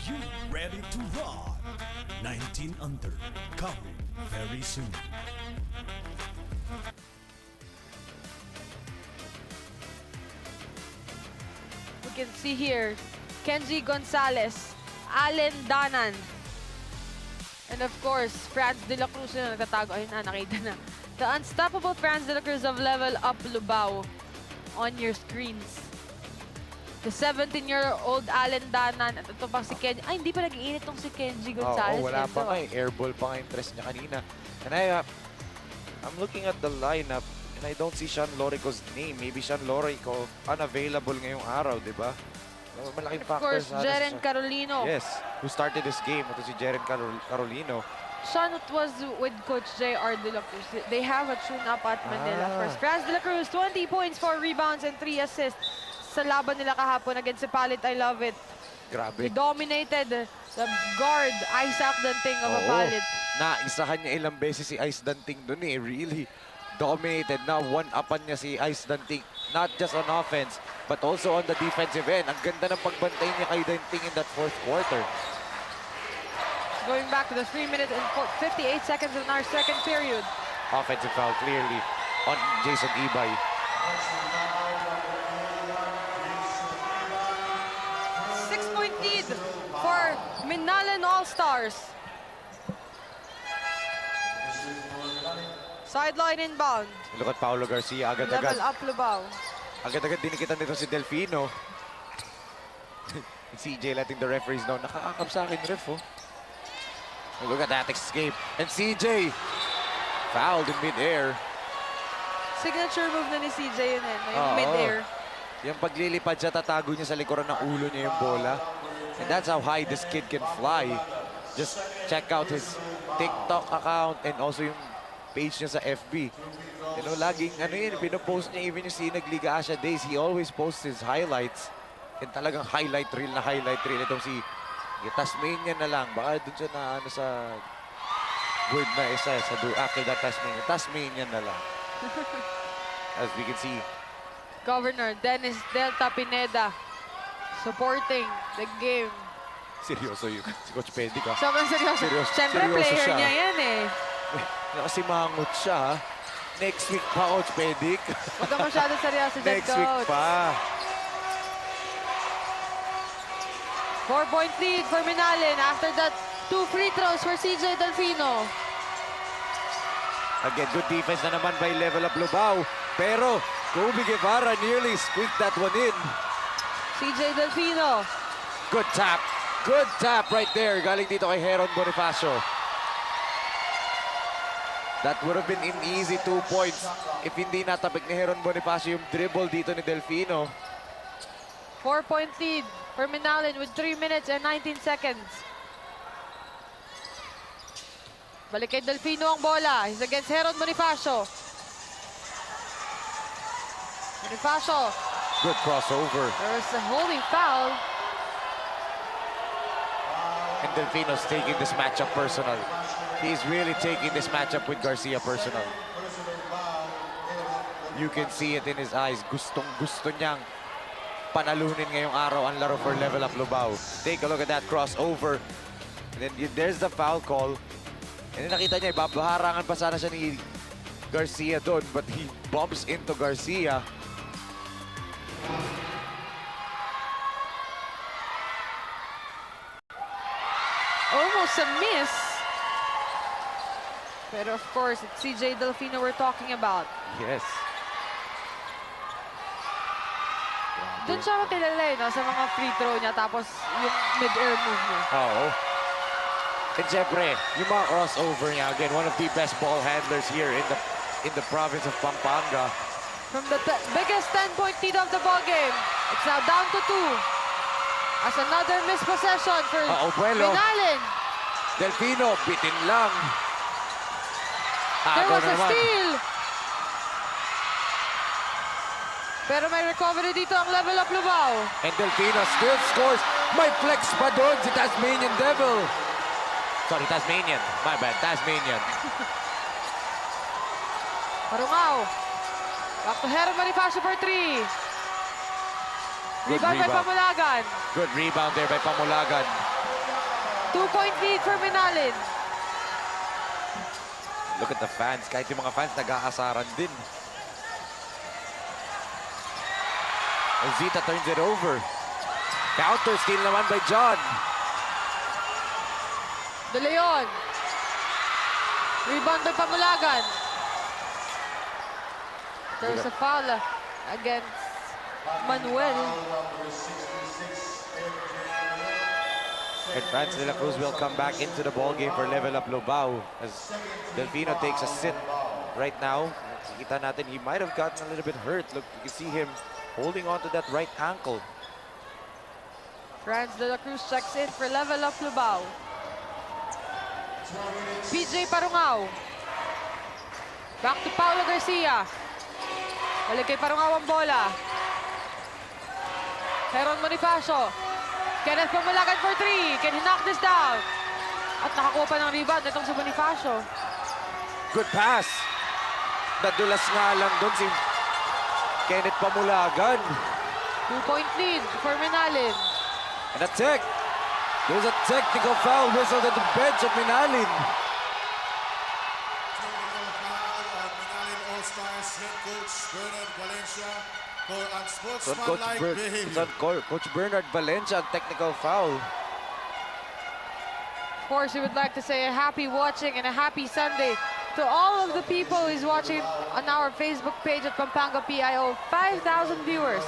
you ready to run. 19 under, coming very soon. We can see here, Kenji Gonzalez, Allen Danan, and of course, Franz de la Cruz na nagtatago. Ayun na, nakita na. The unstoppable Franz de la Cruz of level up Lubao on your screens. The 17-year-old Allen Danan at ito pa si Kenji. Ay, hindi pa nag-iinit tong si Kenji Gonzalez. Wala Enzo. pa nga eh. Airball pa nga yung tres niya kanina. And I'm looking at the lineup and I don't see Sean Lorico's name. Maybe Sean Lorico unavailable ngayong araw, di ba? Malaking Of factor course, sa Jeren Carolino. Yes, who started this game. Ito si Jeren Carolino. Sean, it was with Coach J.R. De La Cruz. They have a tune-up at Manila. First, Franz De La Cruz, 20 points, 4 rebounds, and 3 assists sa laban nila kahapon against si Palit. I love it. He Grabe. dominated the guard, Isaac Danting of a Oo. Palit. Naisahan niya ilang beses si Ice Danting dun eh. Really dominated. Now, one-upan niya si Ice Danting. Not just on offense, but also on the defensive end. Ang ganda ng pagbantay niya kay Danting in that fourth quarter. Going back to the 3 minutes and 58 seconds in our second period. Offensive foul clearly on Jason Ibay. Six-point lead for MINALIN ALLSTARS. Sideline inbound. Look at Paolo Garcia. Level Agad-agad. up Lubao. Agad-agad dinikitan nito si Delfino. CJ letting the referees know. Nakakakab sa akin, ref, oh. Look at that escape. And CJ fouled in mid-air. Signature move na ni CJ yun eh, yung Oo. mid-air. Yung paglilipad siya, tatago niya sa likuran ng ulo niya yung bola. And that's how high this kid can fly. Just check out his TikTok account and also yung page niya sa FB. You know, laging, ano yun, pinopost niya even yung Sinag Liga Asia Days. He always posts his highlights. And talagang highlight reel na highlight reel. Itong si Tasmanian na lang. Baka dun siya na, ano, sa word na isa, after that Tasmanian na lang. As we can see. Governor Dennis Delta Pineda supporting the game. Seryoso yun. Si Coach Pedi ka. Sobrang seryoso. Siyempre, seryoso player siya. niya yan eh. Nakasimangot siya, ha? Next week pa, Coach Pedic. Huwag ka masyado seryoso dyan, Next week Coach. pa. 4-point lead for Minalin after that 2 free throws for CJ Delfino. Again, good defense na naman by Level Up Lubao. Pero Kobe Guevara nearly squeaked that one in. CJ Delfino. Good tap. Good tap right there. Galing dito kay Heron Bonifacio. That would have been an easy 2 points if hindi natapik ni Heron Bonifacio yung dribble dito ni Delfino. 4-point lead for Minalin with 3 minutes and 19 seconds. Balik kay Delfino ang bola. He's against Heron Bonifacio. Bonifacio. Good crossover. There's a holding foul. And Delfino's taking this matchup personal. He's really taking this matchup with Garcia personal. You can see it in his eyes. Gustong-gusto niyang panalunin ngayong araw ang laro for Level Up Lubao. Take a look at that crossover. And then there's the foul call. And then nakita niya, baharangan pa sana siya ni Garcia doon. But he bumps into Garcia. Almost a miss. But of course, it's CJ Delfino we're talking about. Yes. Doon siya makilala eh, no? Sa mga free throw niya, tapos yung mid-air move niya. Oo. And syempre, yung mga crossover niya, again, one of the best ball handlers here in the province of Pampanga. From the biggest 10-point lead of the ball game, it's now down to 2. As another missed possession for Buelo. Minalin. Delfino, bitin lang. There Agaw was na a naman. steal. Pero may recovery dito ang Level Up Lubao. And Delfino still scores. May flex pa doon si Tasmanian Devil. Sorry, Tasmanian. My bad, Tasmanian. Parungaw. Back to Heron Bonifacio for 3. Good Rebound by rebound. Pamulagan. Good rebound there by Pamulagan. 2-point lead for Minalin. Look at the fans. Kahit yung mga fans nag-aasaran din. Ozita turns it over. Counter steal naman by John. De Leon. Rebound by Pamulagan. There's a foul against Manuel. And Franz de la Cruz will come back into the ball game for Level Up Lubao as Delfino takes a sit right now. Kita natin, he might have gotten a little bit hurt. Look, you can see him holding on to that right ankle. Franz de la Cruz checks in for Level Up Lubao. PJ Parungaw. Back to Paulo Garcia. Balik kay Parungaw ang bola. Heron Bonifacio. Kenneth Pamulagan for 3. Can he knock this down? At nakakuha pa ng rebound itong si Bonifacio. Good pass. Nadulas nga lang doon si Kenneth Pamulagan. 2-point lead for Minalin. And a tech. There's a technical foul whistled at the bench of Minalin. Technical foul on MINALIN All-Stars head coach Bernard Valencia for unsportsmanlike behavior. Coach Bernard Valencia, technical foul. Of course, we would like to say a happy watching and a happy Sunday to all of the people who's watching on our Facebook page at Pampanga PIO. 5,000 viewers.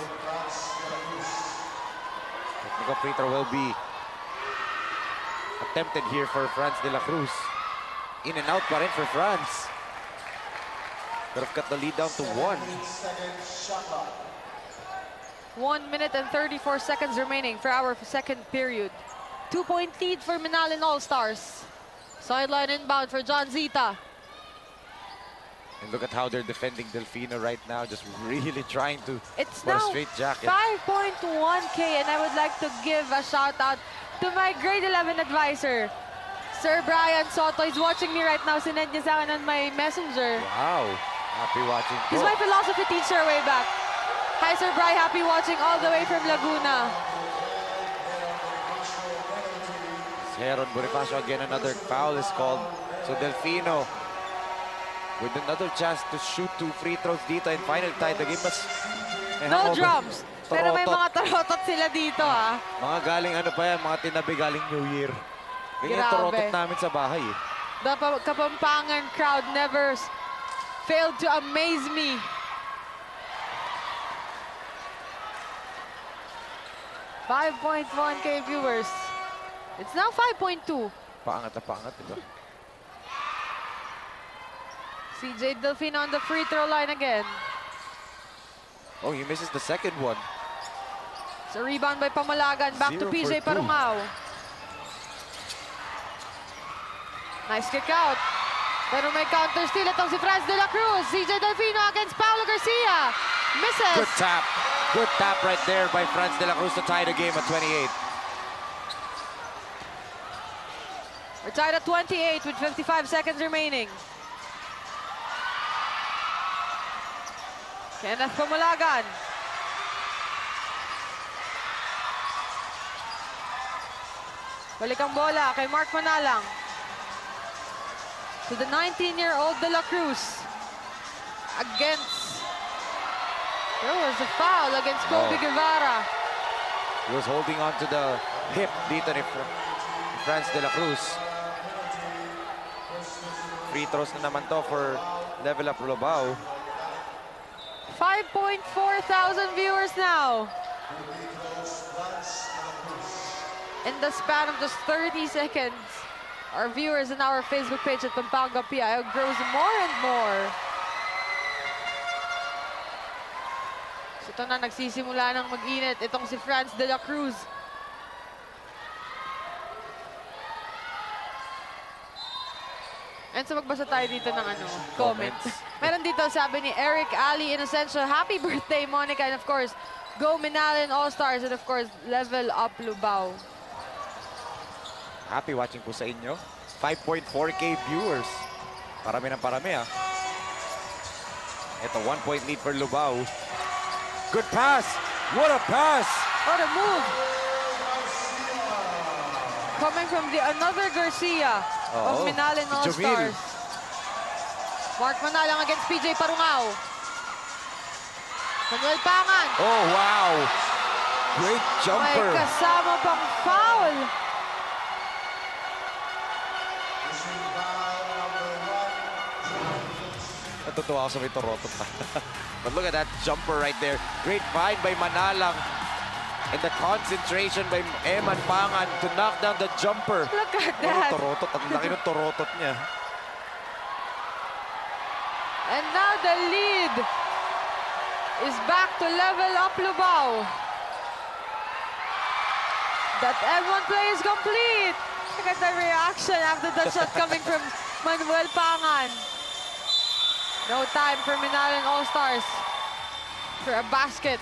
Technical free throw will be attempted here for Franz de la Cruz. In and out pa rin for Franz. Could have cut the lead down to 1. 1 minute and 34 seconds remaining for our second period. 2-point lead for MINALIN All-Stars. Sideline inbound for John Zita. And look at how they're defending Delfino right now, just really trying to It's put a now straight jacket. 5.1K, and I would like to give a shout out to my grade 11 advisor, Sir Brian Soto. He's watching me right now. Sinend niya sa akin on my messenger. Wow, happy watching. He's my philosophy teacher way back. Hi, Sir Brian. Happy watching all the way from Laguna. Heron Bonifacio, again, another foul is called. So Delfino with another chance to shoot 2 free throws dito and finally tie the game. But No drums. Pero may mga tarotot sila dito, ah. Mga galing ano pa yan, mga tinabi galing New Year. Ganyan Grabe. tarotot namin sa bahay eh. The Kapampangan crowd never failed to amaze me. $5.1K viewers. It's now 5.2. Paangat na paangat, diba? CJ Delfino on the free throw line again. Oh, he misses the second one. So rebound by Pamalagan. Back to 0 for PJ 2. Parungao. Nice kick out. Pero may counter steal itong si Franz de la Cruz. CJ Delfino against Paulo Garcia. Misses. Good tap. Good tap right there by Franz de la Cruz to tie the game at 28. We're tied at 28 with 55 seconds remaining. Kenneth Pamalagan. Balik ang bola kay Mark Manalang. To the 19-year-old De La Cruz. Against... There was a foul against Kobe Guevara. He was holding on to the hip dito ni Franz de la Cruz. Free throws na naman to for Level Up LUBAO. 5.4 thousand viewers now. In the span of just 30 seconds, our viewers in our Facebook page at Pampanga PIO grows more and more. So ito na, nagsisimula ng mag-init. Itong si Franz de la Cruz. And so magbasa tayo dito ng comments. Meron dito sabi ni Eric Ali Inocencio, happy birthday Monica, and of course, go MINALIN ALLSTARS, and of course, Level Up LUBAO. Happy watching po sa inyo. 5.4K viewers. Parami ng parami ah. Ito, 1-point lead for LUBAO. Good pass! What a pass! What a move! Coming from the another Garcia of MINALIN ALLSTARS. Mark Manalang against PJ Parungao. Manuel Pangan. Oh, wow! Great May jumper. kasama pang foul. Natutuwa ako sa may Toronto pa. But look at that jumper right there. Great find by Manalang. And the concentration by Eman Pangan to knock down the jumper. Look at Oh, that. Torotot. Ang laki ng Torotot niya. And now the lead is back to Level Up LUBAO. That M1 play is complete. Look at the reaction after that shot coming from Manuel Pangan. No time for MINALIN ALLSTARS for a basket.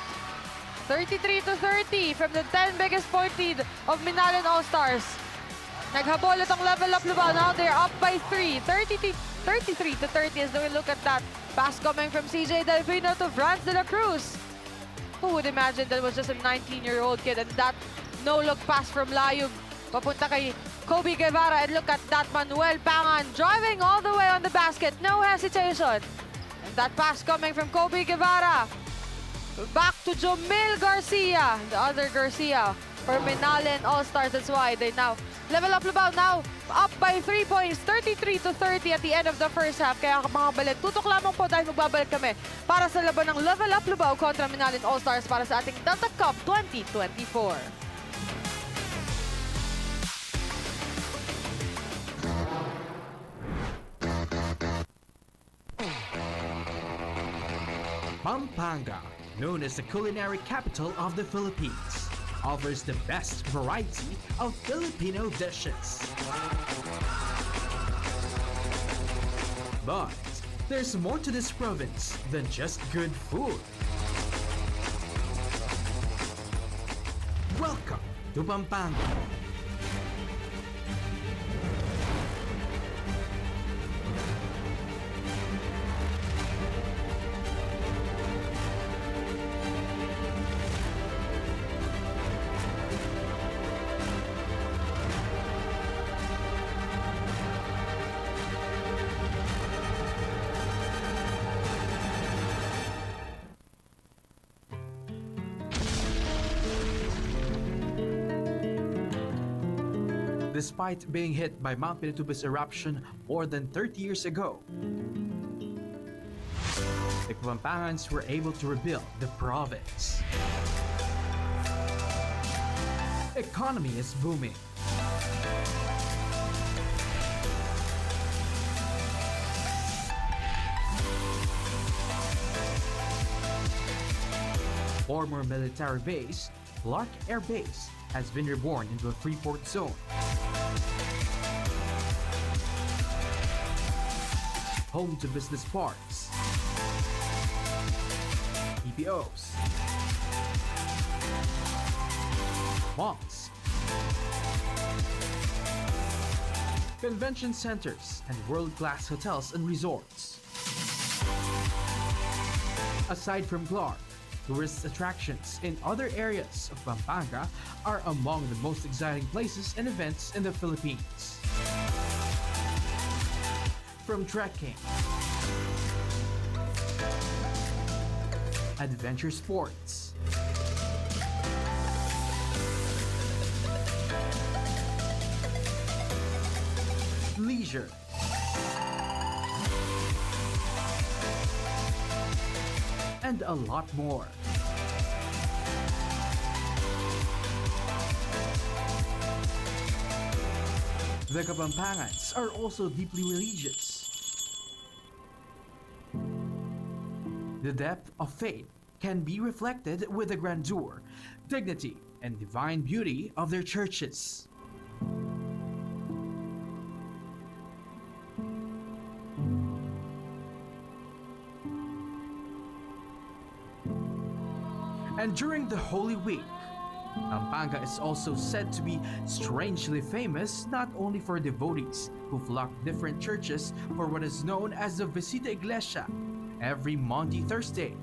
33-30 from the 10 biggest point lead of MINALIN ALLSTARS. Naghabol itong Level Up LUBAO. Now they're up by 3. 33-30 as we look at that pass coming from CJ Delfino to Franz de la Cruz. Who would imagine that was just a 19-year-old kid, and that no-look pass from Layug papunta kay Kobe Guevara, and look at that Manuel Pangan driving all the way on the basket, no hesitation. And that pass coming from Kobe Guevara back to Jomil Garcia, the other Garcia for MINALIN ALLSTARS. That's why they now Level Up LUBAO now up by 3 points, 33-30 at the end of the first half. Kaya mga balit, tutok lamang po dahil magbabalik kami para sa laban ng Level Up LUBAO kontra MINALIN ALLSTARS para sa ating Delta Cup 2024. Pampanga, known as the culinary capital of the Philippines, offers the best variety of Filipino dishes. But There's more to this province than just good food. Welcome to Pampanga. Despite being hit by Mount Pinatubo's eruption more than 30 years ago, the Pampangans were able to rebuild the province. Economy is booming. Former military base, Clark Air Base, has been reborn into a free-port zone. Home to business parks, EPOs, malls, convention centers, and world-class hotels and resorts. Aside from Clark, tourist attractions in other areas of Pampanga are among the most exciting places and events in the Philippines. From trekking, adventure sports, leisure, and a lot more. The Kapampangans are also deeply religious. The depth of faith can be reflected with the grandeur, dignity, and divine beauty of their churches. And during the Holy Week, Pampanga is also said to be strangely famous not only for devotees who flock different churches for what is known as the Visita Iglesia every Maundy Thursday.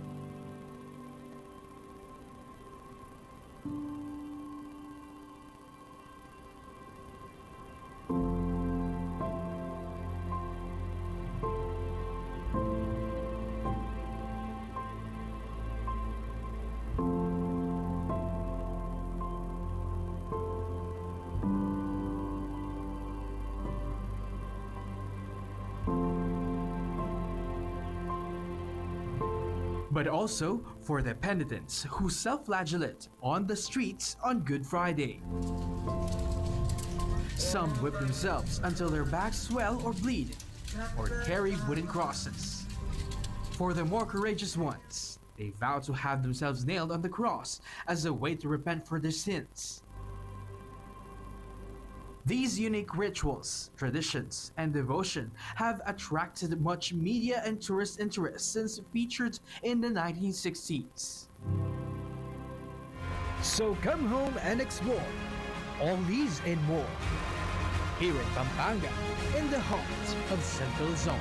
But also for the penitents who self-flagellate on the streets on Good Friday. Some whip themselves until their backs swell or bleed, or carry wooden crosses. For the more courageous ones, they vow to have themselves nailed on the cross as a way to repent for their sins. These unique rituals, traditions, and devotion have attracted much media and tourist interest since featured in the 1960s. So come home and explore all these and more here in Pampanga, in the heart of Central Zone.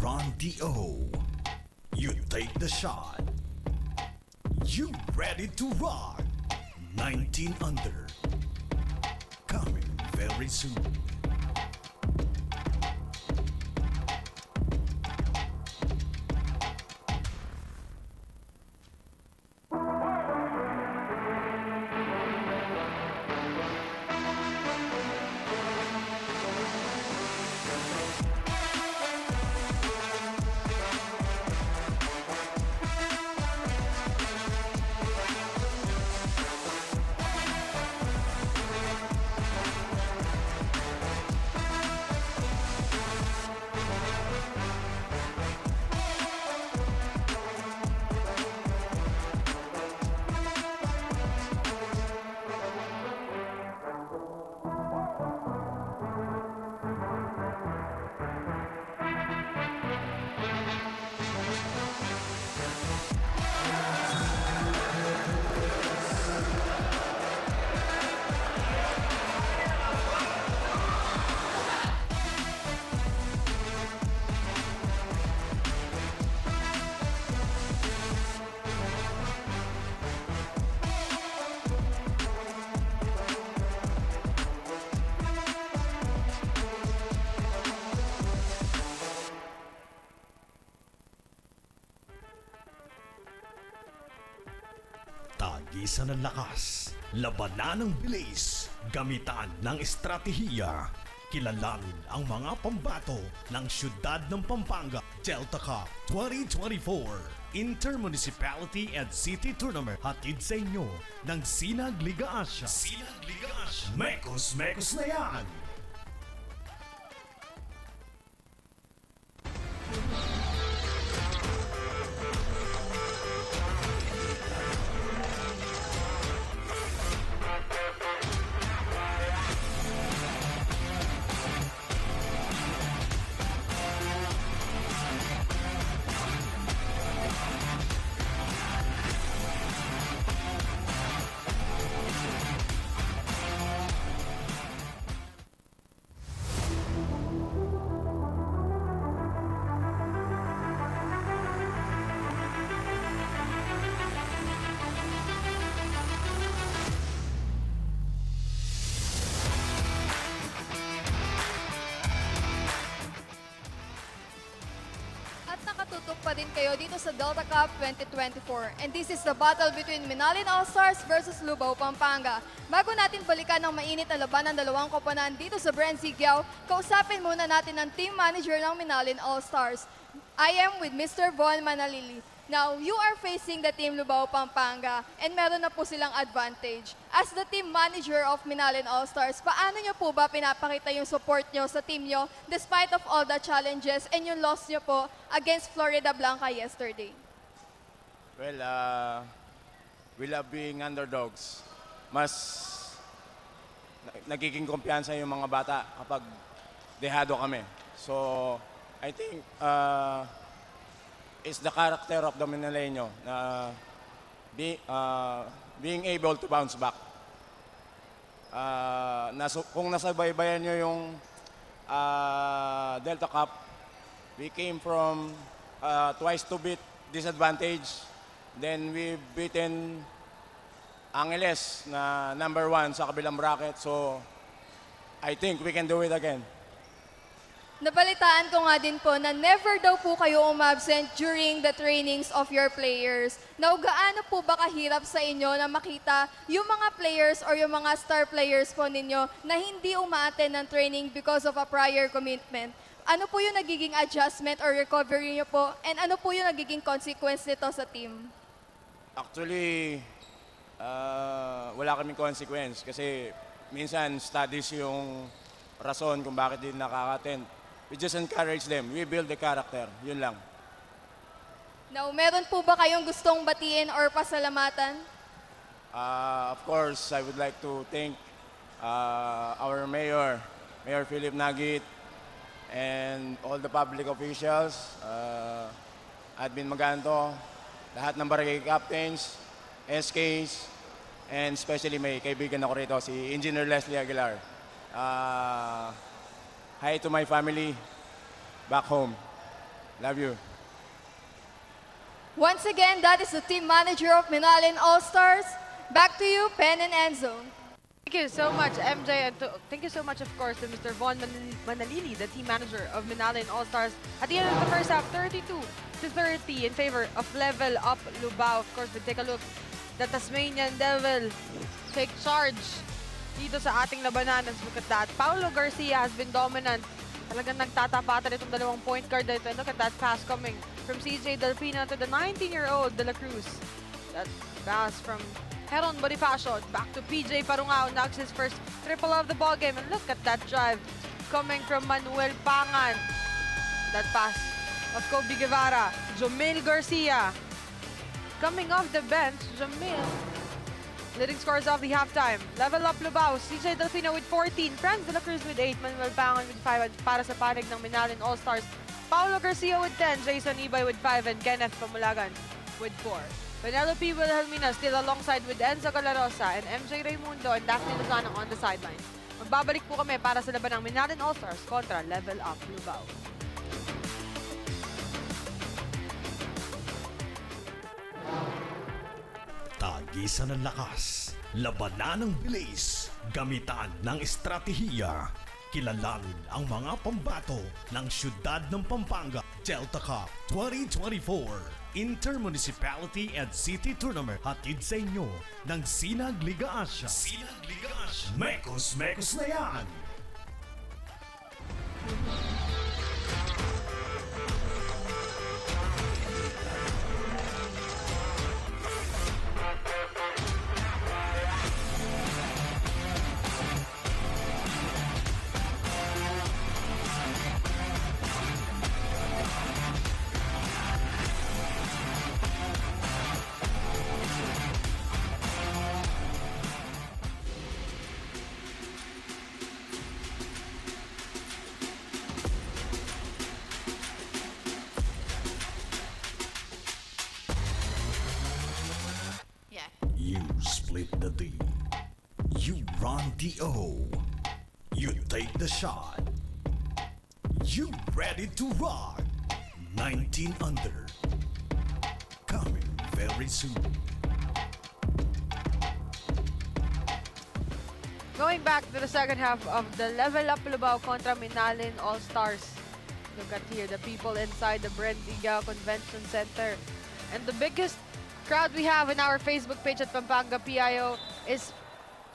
Ron D.O. You take the shot. You ready to rock? 19 under. Coming very soon. Tagisan ng lakas, labanan ng bilis, gamitan ng estratehiya. Kilalanin ang mga pambato ng siyudad ng Pampanga Delta Cup 2024 Inter-Municipality and City Tournament. Hatid sa inyo ng Sinag Liga Asia. Sinag Liga Asia. Mekos na yan! Nakatutok pa din kayo dito sa Delta Cup 2024. And this is the battle between MINALIN ALLSTARS versus LUBAO Pampanga. Bago natin balikan ng mainit na laban ng dalawang koponan dito sa BREN GUIAO, kausapin muna natin ang team manager ng MINALIN ALLSTARS. I am with Mr. Von Manalili. Now, you are facing the team LUBAO Pampanga and meron na po silang advantage. As the team manager of MINALIN ALLSTARS, paano nyo po ba pinapakita yung support nyo sa team nyo despite of all the challenges and yung loss nyo po against Florida Blanca yesterday? Well, we love being underdogs. Mas nagiging kumpiyansa yung mga bata kapag dehado kami. So, I think it's the character of the Minaleño na being able to bounce back. Kung nasabaybayan nyo yung Delta Cup, we came from twice to beat disadvantage. Then we've beaten Angeles na number 1 sa kabilang bracket. So, I think we can do it again. Nabalitaan ko nga din po na never daw po kayo umabsent during the trainings of your players. Now, gaano po ba kahirap sa inyo na makita yung mga players or yung mga star players po ninyo na hindi umaattend ng training because of a prior commitment? Ano po yung nagiging adjustment or recovery nyo po? And ano po yung nagiging consequence nito sa team? Actually, wala kaming consequence kasi minsan studies yung rason kung bakit din nakaka-attend. We just encourage them. We build the character. Yun lang. Now, meron po ba kayong gustong batiin or pasalamatan? Of course, I would like to thank our Mayor Philip Nagit, and all the public officials, Admin Maganto, lahat ng barangay captains, SKs, and especially may kaibigan ako rito, si Engineer Leslie Aguilar. Hi to my family back home. Love you. Once again, that is the team manager of MINALIN All-Stars. Back to you, Pen and Enzo. Thank you so much, MJ, and thank you so much, of course, to Mr. Von Manalili, the team manager of MINALIN All-Stars. At the end of the first half, 32-30 in favor of Level Up Lubao. Of course, we take a look. The Tasmanian Devil take charge dito sa ating labanan. Let's look at that. Paulo Garcia has been dominant. Talagang nagtatapatan itong dalawang point guard dito. And look at that pass coming from CJ Delfino to the 19-year-old De La Cruz. That pass from Heron Bonifacio back to PJ Parungao. Knocks his first triple of the ball game. And look at that drive coming from Manuel Pangan. That pass of Kobe Guevara. Jomel Garcia coming off the bench. Jomel leading scores of the halftime. Level Up Lubao. CJ Delfino with 14. Franz De La Cruz with 8. Manuel Pangan with 5. At para sa panig ng MINALIN All-Stars, Paulo Garcia with 10. Jason Ibay with 5. And Kenneth Pamulagan with 4. Penelope Wilhelmina still alongside with Enzo Galarosa and MJ Raimundo and Daphne Lozano on the sideline. Magbabalik po kami para sa laban ng MINALIN All-Stars kontra Level Up Lubao. Tagisan ng lakas, labanan ng bilis, gamitan ng estratehiya. Kilalanin ang mga pambato ng siyudad ng Pampanga Delta Cup 2024 Intermunicipality and City Tournament. Hatid sa inyo ng Sinag Liga Asia. Sinag Liga Asia. Mekos na yan! You split the D. You run the O. You take the shot. You ready to rock. 19 under. Coming very soon. Going back to the second half of the Level Up Lubao kontra MINALIN All-Stars. Look at here, the people inside the BREN GUIAO Convention Center. And the biggest crowd we have in our Facebook page at Pampanga PIO is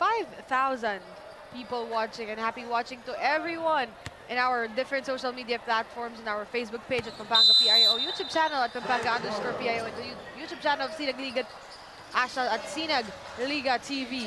5,000 people watching, and happy watching to everyone in our different social media platforms, in our Facebook page at Pampanga PIO, YouTube channel at Pampanga_PIO, and the YouTube channel of Sinag Liga Asia at Sinag Liga TV.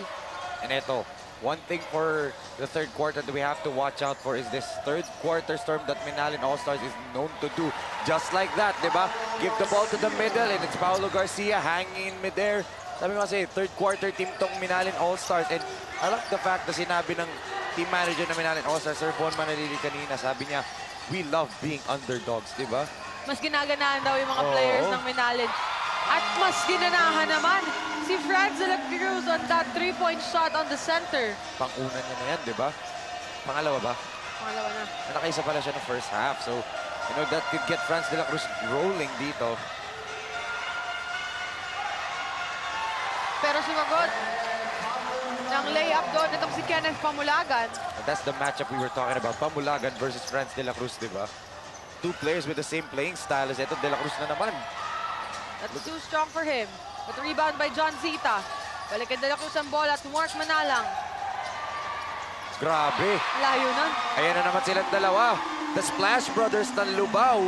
And ito, one thing for the third quarter that we have to watch out for is this third quarter storm that MINALIN All-Stars is known to do. Just like that, di ba? Give the ball to the middle and it's Paulo Garcia hanging in midair. Sabi mo kasi, third quarter team tong MINALIN All-Stars. And I like the fact na sinabi ng team manager ng MINALIN All-Stars, Sir Von Manalili kanina, sabi niya, we love being underdogs, di ba? Mas ginaganahan daw yung mga players ng MINALIN. At mas ginanahan naman si Franz De La Cruz on that three-point shot on the center. Pang-una niya na yan, di ba? Pangalawa ba? Pangalawa na. Nakaisa pala siya ng first half. So, you know, that could get Franz De La Cruz rolling dito. Pero sumagot ng layup doon itong si Kenneth Pamulagan. And that's the matchup we were talking about. Pamulagan versus Franz De La Cruz, di ba? Two players with the same playing style as ito. De La Cruz na naman. That's too strong for him. But rebound by John Zita. Balikan De La Cruz ang bola at Mark Manalang. Grabe. Layo na. Ayan na naman silang dalawa. The Splash Brothers ng Lubao.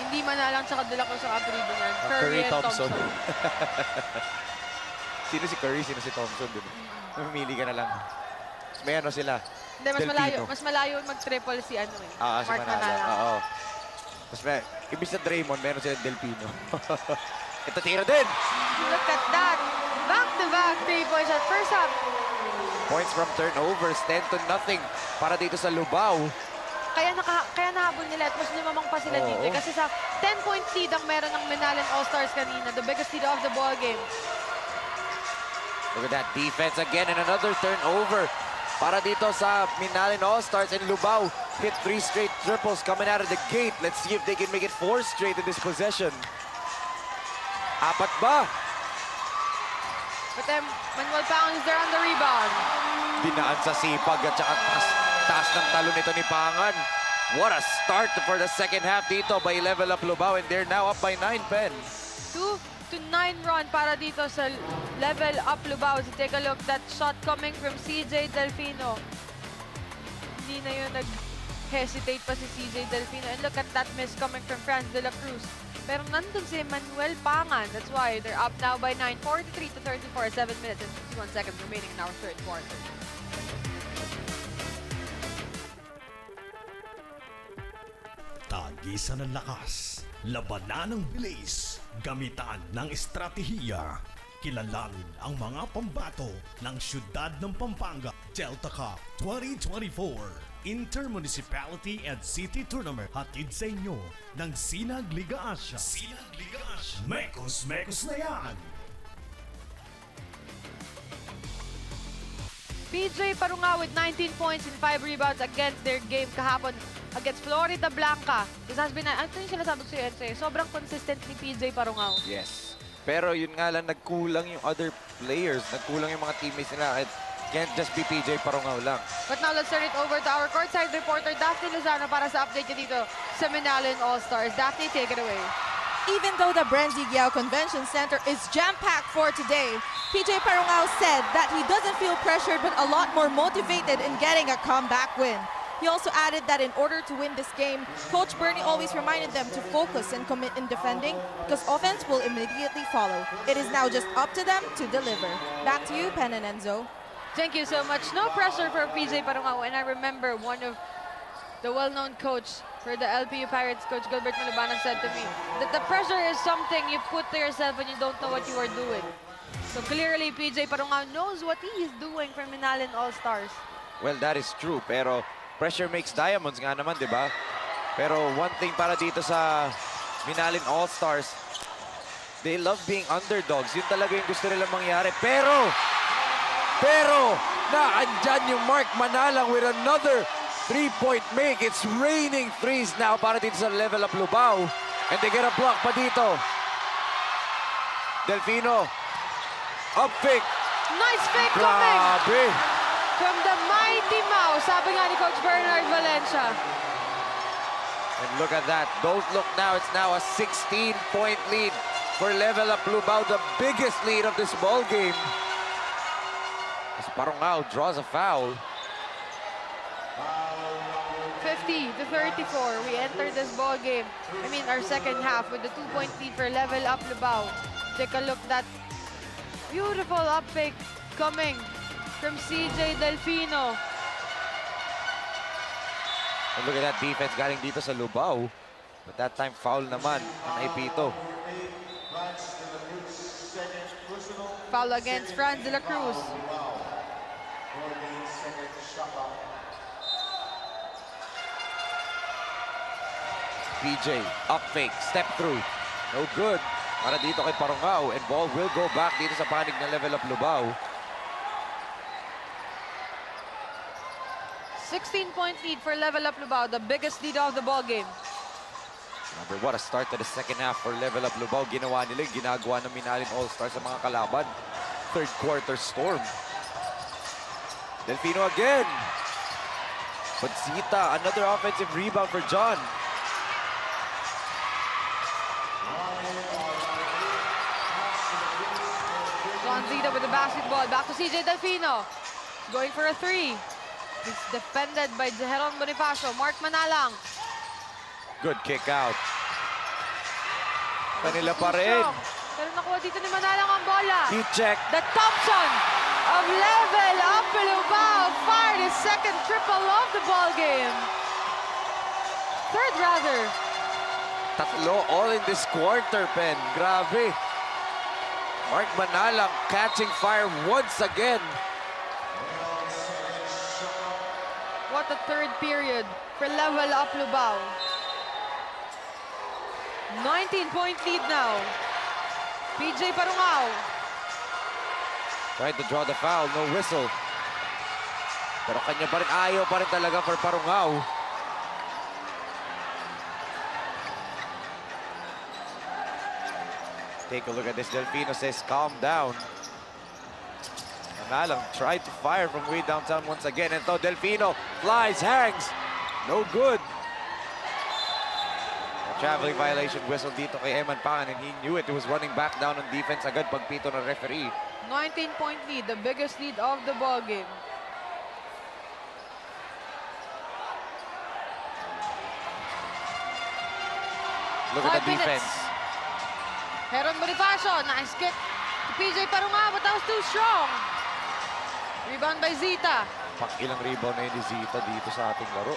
Hindi Manalang tsaka De La Cruz ang abribo niyan. Curry and Thompson. Sino si Curry, sino si Thompson? Mamili ka na lang. May ano sila. Hindi, mas malayo mag-triple si ano eh. Si Mark Manalang. Manalang. Oo. Mas may, ibig sa Draymond, meron sila Delpino. Ito tira din. Look at that. Back-to-back three-point shot. First half. Points from turnovers, 10-0 para dito sa Lubao. Kaya nahabol nila at mas lumamang pa sila dito. Kasi sa 10-point lead ang meron ng MINALIN All-Stars kanina. The biggest lead of the ball game. Look at that defense again and another turnover para dito sa MINALIN All-Stars and Lubao. hit 3 straight triples coming out of the gate. Let's see if they can make it 4 straight in this possession. Apat ba? But then, Manuel Pang is there on the rebound. Dinaan sa sipag at saka taas ng talon nito ni Pangan. What a start for the second half dito by Level Up Lubao, and they're now up by 9, Pen. 2-9 run para dito sa Level Up Lubao. So take a look, that shot coming from CJ Delfino. Hindi na yun nag-hesitate pa si CJ Delfino. And look at that miss coming from Franz de la Cruz. Pero nandun si Manuel Pangan. That's why they're up now by 9. 43-34, 7 minutes and 51 seconds remaining in our third quarter. Tagisan ng lakas, labanan ng bilis, gamitan ng estratehiya. Kilalanin ang mga pambato ng siyudad ng Pampanga Delta Cup 2024 Intermunicipality and City Tournament. Hatid sa inyo ng Sinag Liga Asia. Sinag Liga Asia. Mekos na yan! PJ Parunga with 19 points and 5 rebounds against their game kahapon against Florida Blanca. This has been, ano yung sinasabi ko sa iyo, sobrang consistent ni PJ Parunga. Yes. Pero yun nga lang, nagkulang yung other players. Nagkulang yung mga teammates nila. It can't just be PJ Parungaw lang. But now let's turn it over to our courtside reporter, Daphne Lozano, para sa update niya dito sa MINALIN All-Stars. Daphne, take it away. Even though the BREN GUIAO Convention Center is jam-packed for today, PJ Parungao said that he doesn't feel pressured but a lot more motivated in getting a comeback win. He also added that in order to win this game, Coach Bernie always reminded them to focus and commit in defending because offense will immediately follow. It is now just up to them to deliver. Back to you, Pen and Enzo. Thank you so much. No pressure for PJ Parungao. And I remember one of the well-known coach for the LPU Pirates, Coach Gilbert Malabanan, said to me that the pressure is something you put to yourself when you don't know what you are doing. So clearly, PJ Parungao knows what he is doing for MINALIN All-Stars. Well, that is true. Pero pressure makes diamonds nga naman, di ba? Pero one thing para dito sa MINALIN All-Stars, they love being underdogs. Yun talaga yung gusto nilang mangyari. Pero, naandyan yung Mark Manalang with another 3-point make. It's raining threes now para dito sa Level Up Lubao. And they get a block pa dito. Delfino. Up pick. Nice pick coming Grabe. from the Mighty Mouse. Sabi nga ni Coach Bernard Valencia. And look at that. Don't look now. It's now a 16-point lead for Level Up Lubao. The biggest lead of this ball game. As Parungao draws a foul. 50-34, we enter this ball game. I mean, our second half with the 2-point lead for Level Up Lubao. Take a look, that beautiful up pick coming from CJ Delfino. And look at that defense galing dito sa Lubao. But that time, foul naman ang Ipito. Foul against Franz de la Cruz. PJ, up fake, step through. No good. Para dito kay Parungao. And ball will go back dito sa panig ng Level Up Lubao. 16-point lead for Level Up Lubao, the biggest lead of the ball game. Remember, what a start to the second half for Level Up Lubao. Ginawa nila, ginagawa ng MINALIN All-Stars sa mga kalaban. Third quarter storm. Delfino again. Pansita, another offensive rebound for John. Zita with the basketball. Back to CJ Delfino. Going for a three. He's defended by Jeron Bonifacio. Mark Manalang. Good kick out. Kanila pa rin. Pero nakuha dito ni Manalang ang bola. Heat check. The Thompson of Level Up Lubao fired his second triple of the ball game. Third rather. Tatlo all in this quarter, Pen. Grabe. Mark Manalang catching fire once again. What a third period for Level Up Lubao. 19-point lead now. PJ Parungao. Tried to draw the foul, no whistle. Pero kanya pa rin, ayaw pa rin talaga for Parungao. Take a look at this. Delfino says, calm down. Manalang tried to fire from way downtown once again. And so Delfino flies, hangs. No good. A traveling violation whistle dito kay Eman Pangan, and he knew it. He was running back down on defense agad pagpito ng referee. 19-point lead, the biggest lead of the ball game. Look at the defense. Heron Bonifacio, nice kick to PJ Parunga, but that was too strong. Rebound by Zita. Pang-ilang rebound na yun ni Zita dito sa ating laro.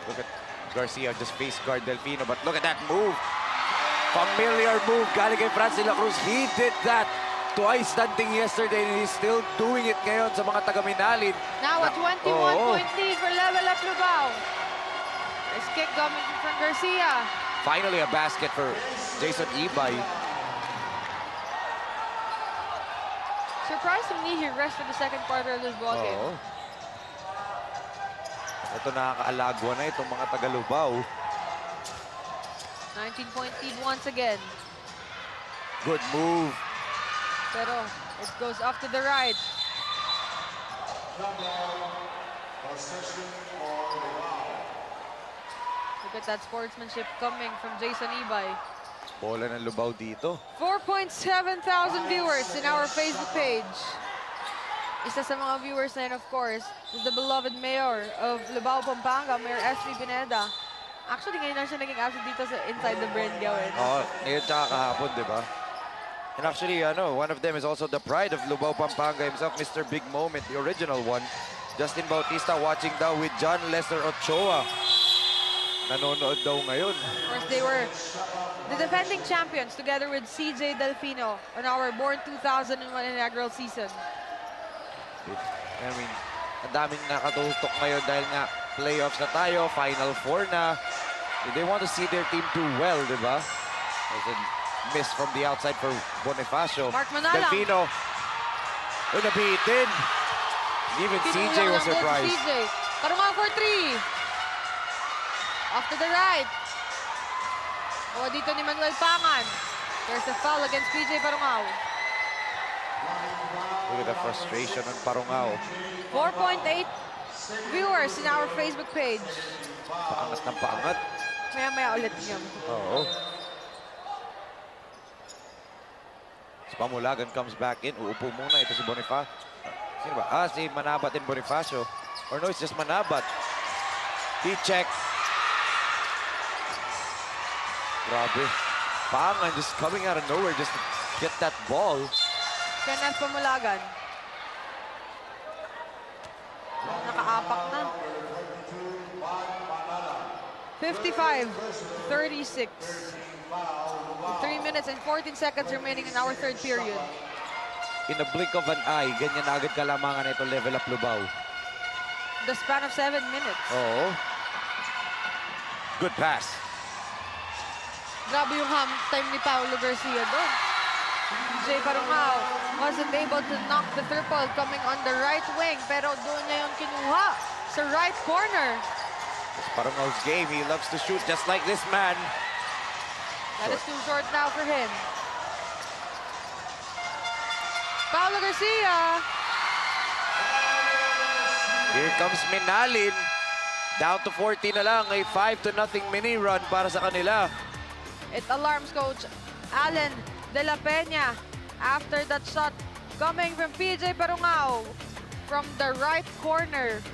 Look at Garcia, just face guard Delfino, but look at that move. Familiar move galing kay Franz de la Cruz. He did that twice stunting yesterday, and he's still doing it ngayon sa mga taga-Minalin. Now a 21-point lead for Level Up Lubao. Nice kick coming from Garcia. Finally a basket for Jason Ibay. Surprisingly, he rested the second quarter of this ball game. Ito nakakaalagwa na itong mga taga-Lubao. 19-point lead once again. Good move. Pero it goes off to the right. Look at that sportsmanship coming from Jason Ibay. Bola ng Lubao dito. 4.7 thousand viewers in our Facebook page. Isa sa mga viewers na yun, of course, is the beloved mayor of LUBAO, Pampanga, Mayor S.V. Pineda. Actually, ngayon lang siya naging absent dito sa inside the BREN gawin. Ngayon tsaka kahapon, di ba? And actually, one of them is also the pride of LUBAO, Pampanga himself, Mr. Big Moment, the original one. Justin Bautista watching daw with John Lester Ochoa. Nanonood daw ngayon. Of course, they were the defending champions together with CJ Delfino on our Born 2001 inaugural season. I mean, ang daming nakatutok ngayon dahil nga playoffs na tayo, Final Four na. They want to see their team do well, di ba? There's a miss from the outside for Bonifacio. Mark Manalang. Delfino. Nabitin. Even CJ was surprised. CJ. Parunga for three. Off to the right. Dito ni Manuel Pangan. There's a foul against PJ Parungao. Look at the frustration ng Parungao. 4.8 viewers in our Facebook page. Paangat ng paangat. Maya-maya ulit niyo. Oo. Si Pamulagan comes back in. Uupo muna ito si Bonifacio. Sino ba? Si Manabat and Bonifacio. Or no, it's just Manabat. He check. Grabe. Pangan just coming out of nowhere just to get that ball. Kenneth Pamulagan. Nakaapak na. 55-36. 3 minutes and 14 seconds remaining in our third period. In a blink of an eye, ganyan na agad kalamangan ito Level Up Lubao. The span of 7 minutes. Oo. Good pass. Grabe yung ham time ni Paulo Garcia doon. Jay Parungao wasn't able to knock the triple coming on the right wing, pero doon niya yung kinuha sa right corner. It's Parungao's game. He loves to shoot just like this man. That is too short now for him. Paulo Garcia. Here comes Minalin. Down to 14 na lang. A 5-0 mini run para sa kanila. It alarms Coach Allen De La Peña after that shot coming from PJ Parungao from the right corner.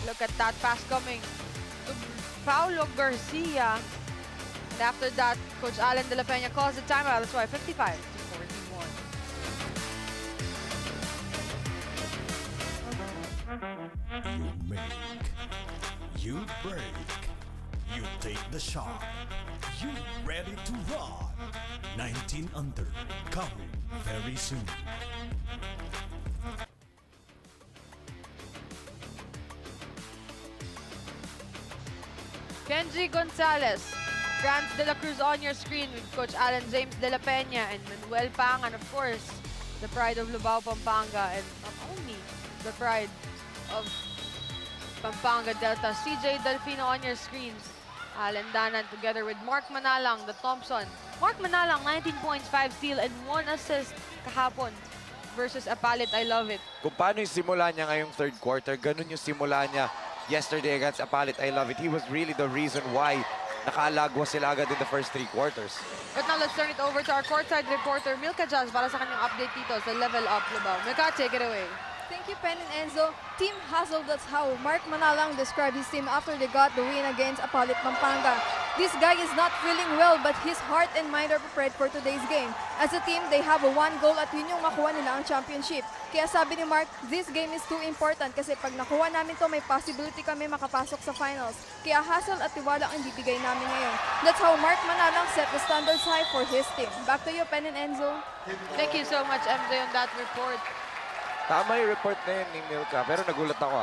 Look at that pass coming to Paulo Garcia. And after that, Coach Allen De La Peña calls the timeout. That's why 55-41. You make, you break, you take the shot, you ready to run. 19 under, coming very soon. Kenji Gonzalez, Franz de la Cruz on your screen with Coach Alan James De La Peña and Manuel Pangan, of course, the pride of LUBAO, Pampanga, and not only the pride of Pampanga Delta. CJ Delfino on your screens Alan Danan together with Mark Manalang, the Thompson. Mark Manalang, 19 points, 5 steal, and 1 assist kahapon versus Apalit. I love it. Kung paano yung simula niya ngayong third quarter, ganun yung simula niya yesterday against Apalit. I love it. He was really the reason why nakaalagwa sila agad in the first 3 quarters. But now let's turn it over to our courtside reporter, Milka Jazz, para sa kanyang update dito sa Level Up Lubao. Milka, take it away. Thank you, Pen and Enzo. Team hustle, that's how Mark Manalang described his team after they got the win against Apalit Pampanga. This guy is not feeling well, but his heart and mind are prepared for today's game. As a team, they have a 1 goal at yun yung makuha nila ang championship. Kaya sabi ni Mark, this game is too important kasi pag nakuha namin to, may possibility kami makapasok sa finals. Kaya hustle at tiwala ang bibigay namin ngayon. That's how Mark Manalang set the standards high for his team. Back to you, Pen and Enzo. Thank you so much, MJ, on that report. Tama yung report na yun ni Milka, pero nagulat ako.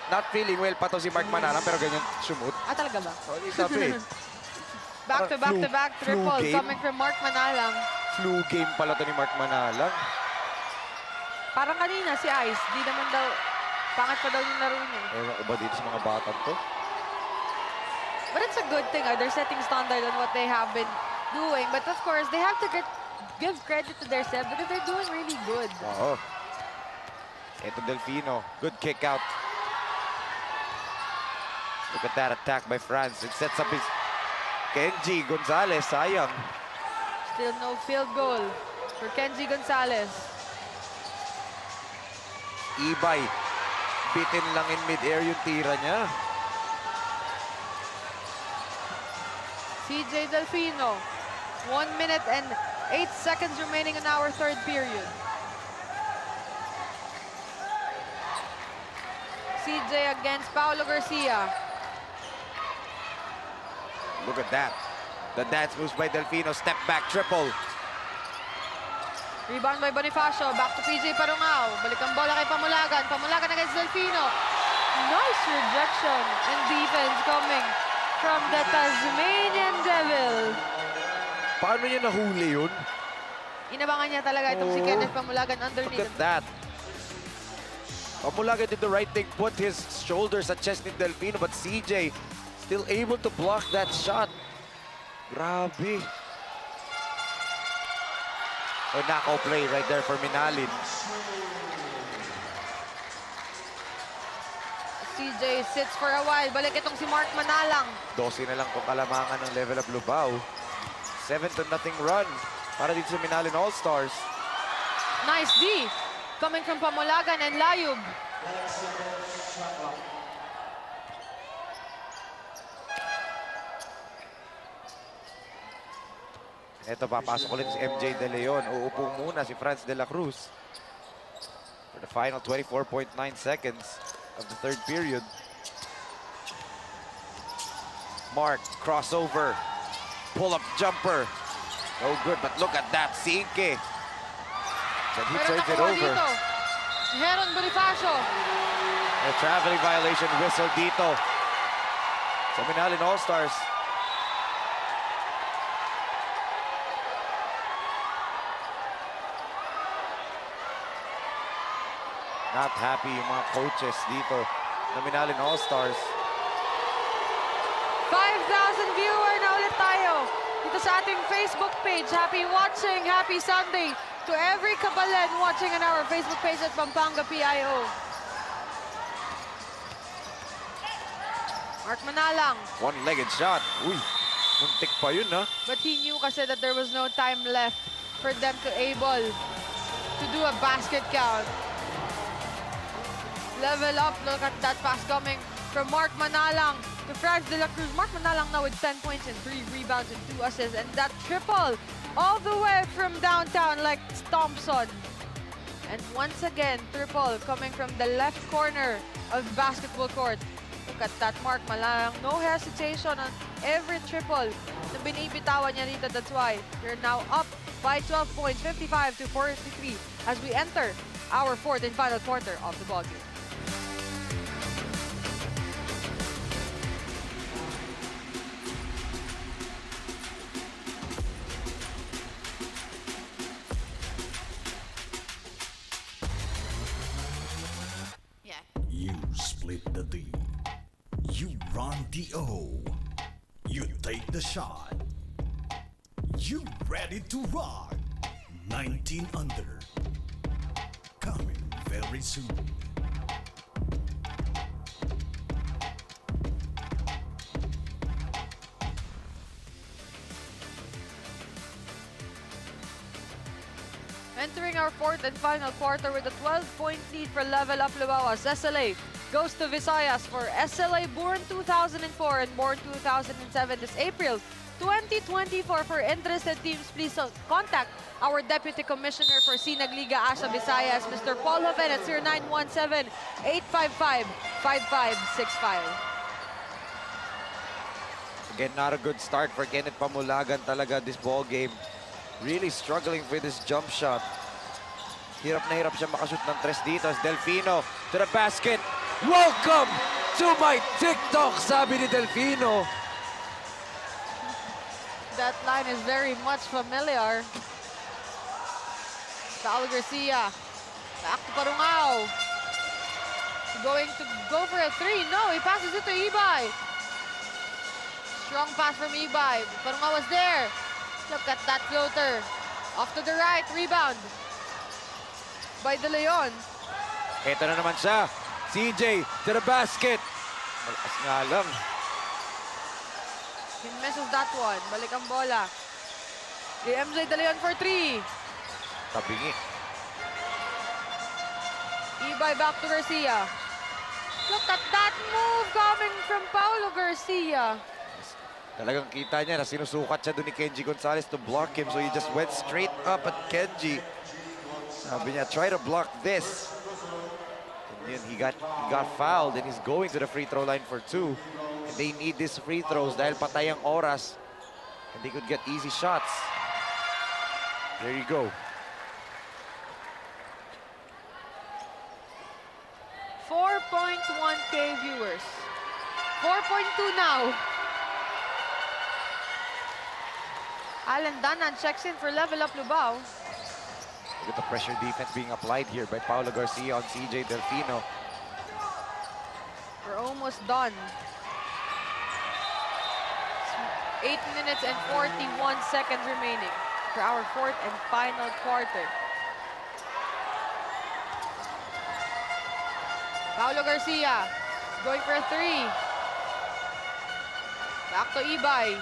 Not feeling well pa to si Mark Manalang, pero ganyan sumut. Ah, talaga ba? Oh, hindi sabi. Back-to-back triple coming from Mark Manalang. Flu game pala to ni Mark Manalang. Parang kanina si Ice, di naman daw, pangit pa daw yung laro niya. Ewan ko ba dito sa mga batang to? But it's a good thing. They're setting standard on what they have been doing. But of course, they have to give credit to their set because they're doing really good. Oo. Ito Delfino. Good kick out. Look at that attack by Franz. It sets up his Kenji Gonzalez. Sayang. Still no field goal for Kenji Gonzalez. Ibay. Bitin lang in mid-air yung tira niya. CJ Delfino. 1 minute and 8 seconds remaining in our third period. CJ against Paolo Garcia. Look at that. The dance moves by Delfino. Step back triple. Rebound by Bonifacio. Back to PJ Parungao. Balik ang bola kay Pamulagan. Pamulagan against Delfino. Nice rejection and defense coming from the Tasmanian Devil. Paano niya nahuli yun? Inabangan niya talaga itong si Kenneth Pamulagan underneath. Look at that. Pamulagan did the right thing, put his shoulders at chest ni Delfino, but CJ still able to block that shot. Grabe. A knockout play right there for Minalin. CJ sits for a while. Balik itong si Mark Manalang. 12 na lang kung kalamangan ng level of Lubao. 7-0 run para dito sa Minalin All-Stars. Nice D. Coming from Pamulagan and Layub. Ito, papasok ulit si MJ De Leon. Uupo muna si Franz de la Cruz for the final 24.9 seconds of the third period. Mark, crossover, pull-up jumper. No good, but look at that, Sinke. Then he turns it over. Dito. Heron Bonifacio. A traveling violation whistle dito sa Minalin All-Stars. Not happy yung mga coaches dito na Minalin All-Stars. 5,000 viewer na ulit tayo dito sa ating Facebook page. Happy watching, happy Sunday to every Kabalen watching on our Facebook page at Pampanga PIO. Mark Manalang. One-legged shot. Uy, muntik pa yun, ha? But he knew kasi that there was no time left for them to able to do a basket count. Level up, look at that pass coming from Mark Manalang to Franz de la Cruz. Mark Manalang now with 10 points and 3 rebounds and 2 assists. And that triple all the way from downtown like Thompson. And once again, triple coming from the left corner of basketball court. Look at that, Mark Manalang. No hesitation on every triple na binibitawan niya dito. That's why you're now up by 12 points, 55-43 as we enter our fourth and final quarter of the ballgame. You split the D. You run the O. You take the shot. You ready to rock. 19 under. Coming very soon. Entering our fourth and final quarter with a 12-point lead for Level Up LUBAO as SLA goes to Visayas for SLA born 2004 and born 2007 this April 2024. For interested teams, please contact our Deputy Commissioner for Sinag Liga Asia Visayas, Mr. Paul Hoven at 0917-855-5565. Again, not a good start for Kenneth Pamulagan talaga this ball game. Really struggling with his jump shot. Hirap na hirap siya makashoot ng tres dito. As Delfino to the basket. Welcome to my TikTok, sabi ni Delfino. That line is very much familiar. Paulo Garcia. Back to Parungao. Going to go for a three. No, he passes it to Ibay. Strong pass from Ibay. Parungao was there. Look at that floater. Off to the right. Rebound by De Leon. Ito na naman siya. CJ to the basket. Malakas nga lang. He misses that one. Balik ang bola. The MJ De Leon for three. Tabingi. Ibay back to Garcia. Look at that move coming from Paulo Garcia. Talagang kita niya na sinusukat siya doon ni Kenji Gonzalez to block him. So he just went straight up at Kenji. Sabi niya, try to block this. And yun, he got fouled and he's going to the free throw line for two. And they need these free throws dahil patay ang oras. And they could get easy shots. There you go. 4.1K viewers. 4.2 now. Alan Danan checks in for Level Up LUBAO. Look at the pressure defense being applied here by Paulo Garcia on CJ Delfino. We're almost done. 8 minutes and 41 seconds remaining for our fourth and final quarter. Paulo Garcia going for a three. Back to Ibay.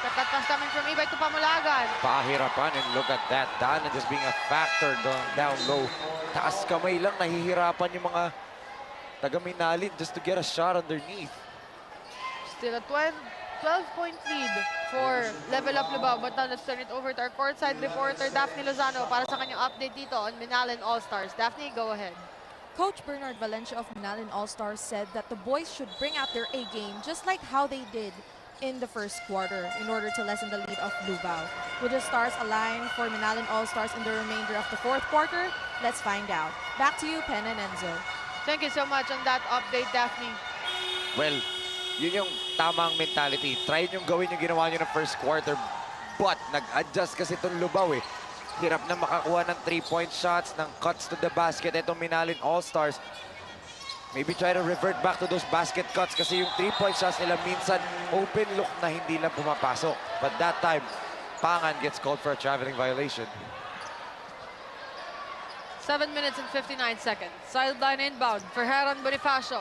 Look at that pass coming from Ibay to Pamulagan. Pahirapan, and look at that. Danan just being a factor down low. Taas kamay lang, nahihirapan yung mga taga-Minalin just to get a shot underneath. Still a 12-point lead for Level Up LUBAO. But now let's turn it over to our courtside reporter, Daphne Lozano, para sa kanyang update dito on MINALIN All-Stars. Daphne, go ahead. Coach Bernard Valencia of MINALIN All-Stars said that the boys should bring out their A-game just like how they did in the first quarter in order to lessen the lead of LUBAO. Will the Stars align for MINALIN All-Stars in the remainder of the fourth quarter? Let's find out. Back to you, Pen and Enzo. Thank you so much on that update, Daphne. Well, yun yung tamang mentality. Try nyo gawin yung ginawa nyo ng first quarter. But, nag-adjust kasi itong LUBAO eh. Hirap na makakuha ng 3-point shots, ng cuts to the basket. Itong MINALIN All-Stars. Maybe try to revert back to those basket cuts kasi yung 3-point shots nila minsan open look na hindi lang pumapasok. But that time, Pangan gets called for a traveling violation. 7 minutes and 59 seconds. Sideline inbound for Heron Bonifacio.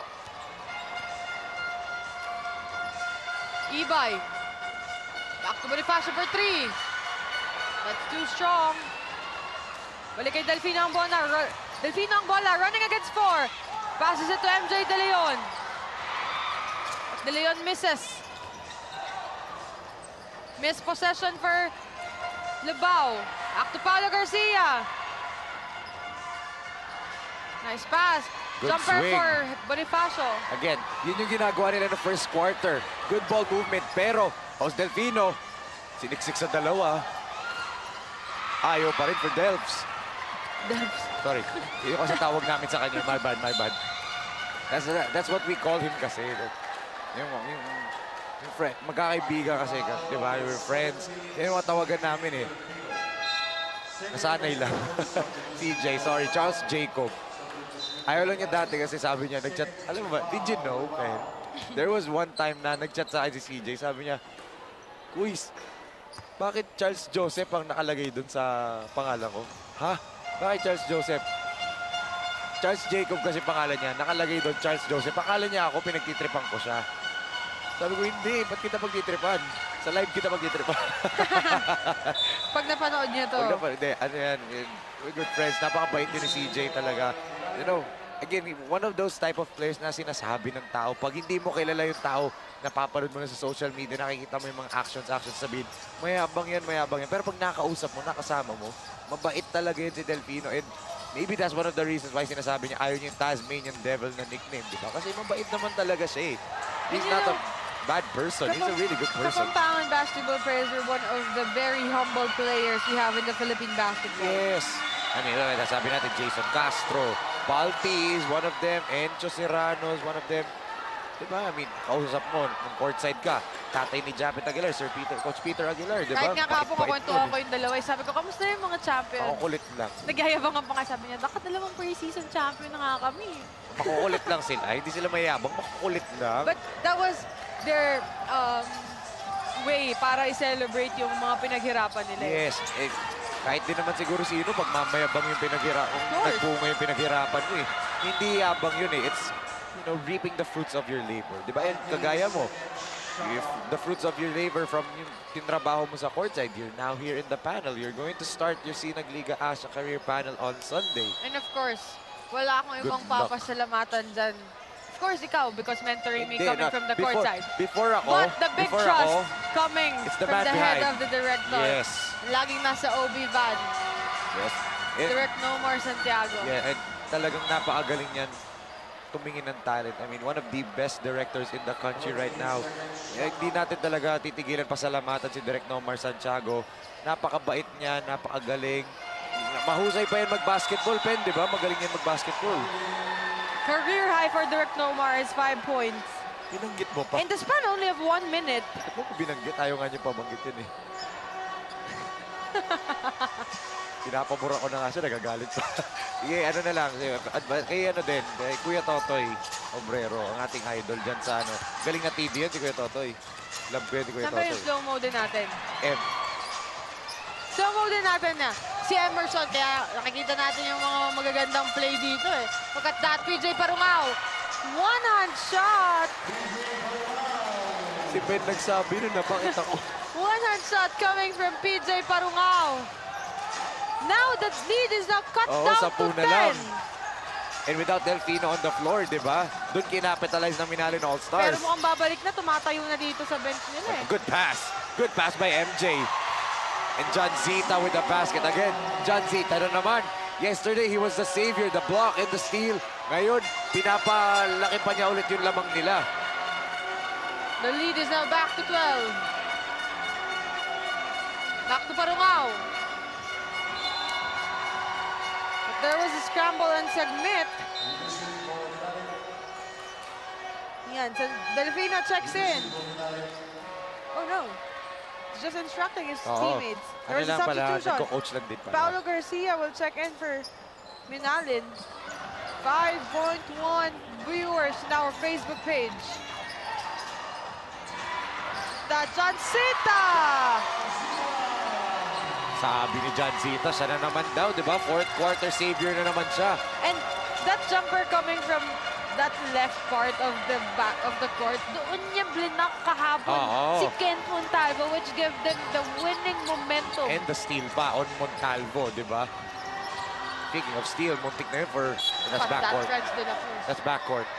Ibay. Back to Bonifacio for three. That's too strong. Balik kay Delfino ang bola. Delfino ang bola, running against four. Passes it to MJ De Leon. De Leon misses. Miss possession for LUBAO. Back to Paulo Garcia. Nice pass. Good Jumper swing. for Bonifacio. Again, yun yung ginagawa nila ng first quarter. Good ball movement. Pero, Os Delfino, siniksik sa dalawa. Ayaw pa rin for Delps. Sorry. Yun kasi tawag namin sa kanya. My bad, my bad. That's what we call him kasi. Yung friend, magkakaibigan kasi. Di ba? We're friends. Yan yung mga tawagan namin eh. Nasanay lang. CJ, sorry. Charles Jacob. Ayaw lang niya dati kasi sabi niya, nag-chat. Alam mo ba, did you know, man? There was one time na nag-chat sa akin si CJ, sabi niya, Kuis, bakit Charles Joseph ang nakalagay dun sa pangalan ko? Ha? Bakit Charles Joseph? Charles Jacob kasi pangalan niya, nakalagay doon Charles Joseph. Akala niya ako, pinagtitripan ko siya. Sabi ko, hindi, ba't kita pagtitripan? Sa live kita pagtitripan. Pag napanood niya to. Hindi, ano yan, we're good friends. Napakabait yun ni CJ talaga. You know, again, one of those type of players na sinasabi ng tao. Pag hindi mo kilala yung tao, napapanood mo na sa social media, nakikita mo yung mga actions, sabihin, mayabang yan. Pero pag nakausap mo, nakasama mo, mabait talaga yun si Delfino. And maybe that's one of the reasons why sinasabi niya ayaw niya yung Tasmanian Devil na nickname, di ba? Kasi mabait naman talaga siya eh. He's not a bad person. He's a really good person. Kapampangan basketball players are one of the very humble players we have in the Philippine basketball. Yes. I mean, sabi natin, Jason Castro, Balti is one of them, Encho Serrano is one of them. Diba? I mean, kausap mo, kung courtside ka, tatay ni Japet Aguilar, Coach Peter Aguilar, diba? Kahit nga kapo, kakwentuhan ko yung dalawa. Sabi ko, kamusta yung mga champions? Makukulit lang. Nagyayabangan pa nga, sabi niya, baka dalawang pre-season champion na nga kami. Makukulit lang sila. Hindi sila mayabang, makukulit lang. But that was their way para i-celebrate yung mga pinaghirapan nila. Yes. Eh, kahit din naman siguro sino, pag mamayabang yung pinaghirapan, nagbunga yung pinaghirapan mo eh. Hindi yabang yun eh. It's, you know, reaping the fruits of your labor. Di ba? And kagaya mo, if the fruits of your labor from yung tinrabaho mo sa courtside, you're now here in the panel. You're going to start your Sinag Liga Asia career panel on Sunday. And of course, wala akong ibang papasalamatan dyan. Of course, ikaw, because mentoring me coming from the courtside. Before ako, But the big trust coming from the head of the director. Yes. Laging nasa OB van. Yes. Direct Nomar Santiago. Yeah, and talagang napakagaling yan tumingin ng talent. I mean, one of the best directors in the country right now. Hindi natin talaga titigilan pasalamatan si Direk Nomar Santiago. Napakabait niya, napakagaling. Mahusay pa yan mag-basketball, Pen, di ba? Magaling yan mag-basketball. Career high for Direk Nomar is 5 points. Binanggit mo pa. In the span only of 1 minute. Bakit mo binanggit? Ayaw nga niyo pa banggit yun eh. Pinapamura ko na nga siya, nagagalit pa. Sige, ano na lang, kay ano din, kay Kuya Totoy Obrero, ang ating idol dyan sa ano. Galing na TV yan si Kuya Totoy. Love ko yan si Kuya Saan ba Totoy. yung slow-mo din natin? M. Slow-mo din natin na si Emerson, kaya nakikita natin yung mga magagandang play dito eh. Look at that, PJ Parungao. One-hand shot. Si Ben nagsabi nun, napakita ko. One-hand shot coming from PJ Parungao. Now the lead is now cut down to 10. Lang. And without Delfino on the floor, di ba? Doon kinapitalize ng MINALIN All-Stars. Pero mukhang babalik na, tumatayo na dito sa bench nila eh. Good pass. Good pass by MJ. And John Zita with the basket again. John Zita na naman. Yesterday, he was the savior, the block and the steal. Ngayon, pinapalaki pa niya ulit yung lamang nila. The lead is now back to 12. Back to Parungao. There was a scramble and submit. Yan, so Delfino checks in. Oh no, he's just instructing his teammates. There was a substitution. Nagko-coach lang din pala. Paulo Garcia will check in for Minalin. 5.1 viewers in our Facebook page. That's John Sita! Sabi ni John Zita, siya na naman daw, di ba? Fourth quarter savior na naman siya. And that jumper coming from that left part of the back of the court, doon niya blinak kahapon si Kent Montalvo, which gave them the winning momentum. And the steal pa on Montalvo, di ba? Speaking of steal, muntik na yun for... That's backcourt. That's backcourt.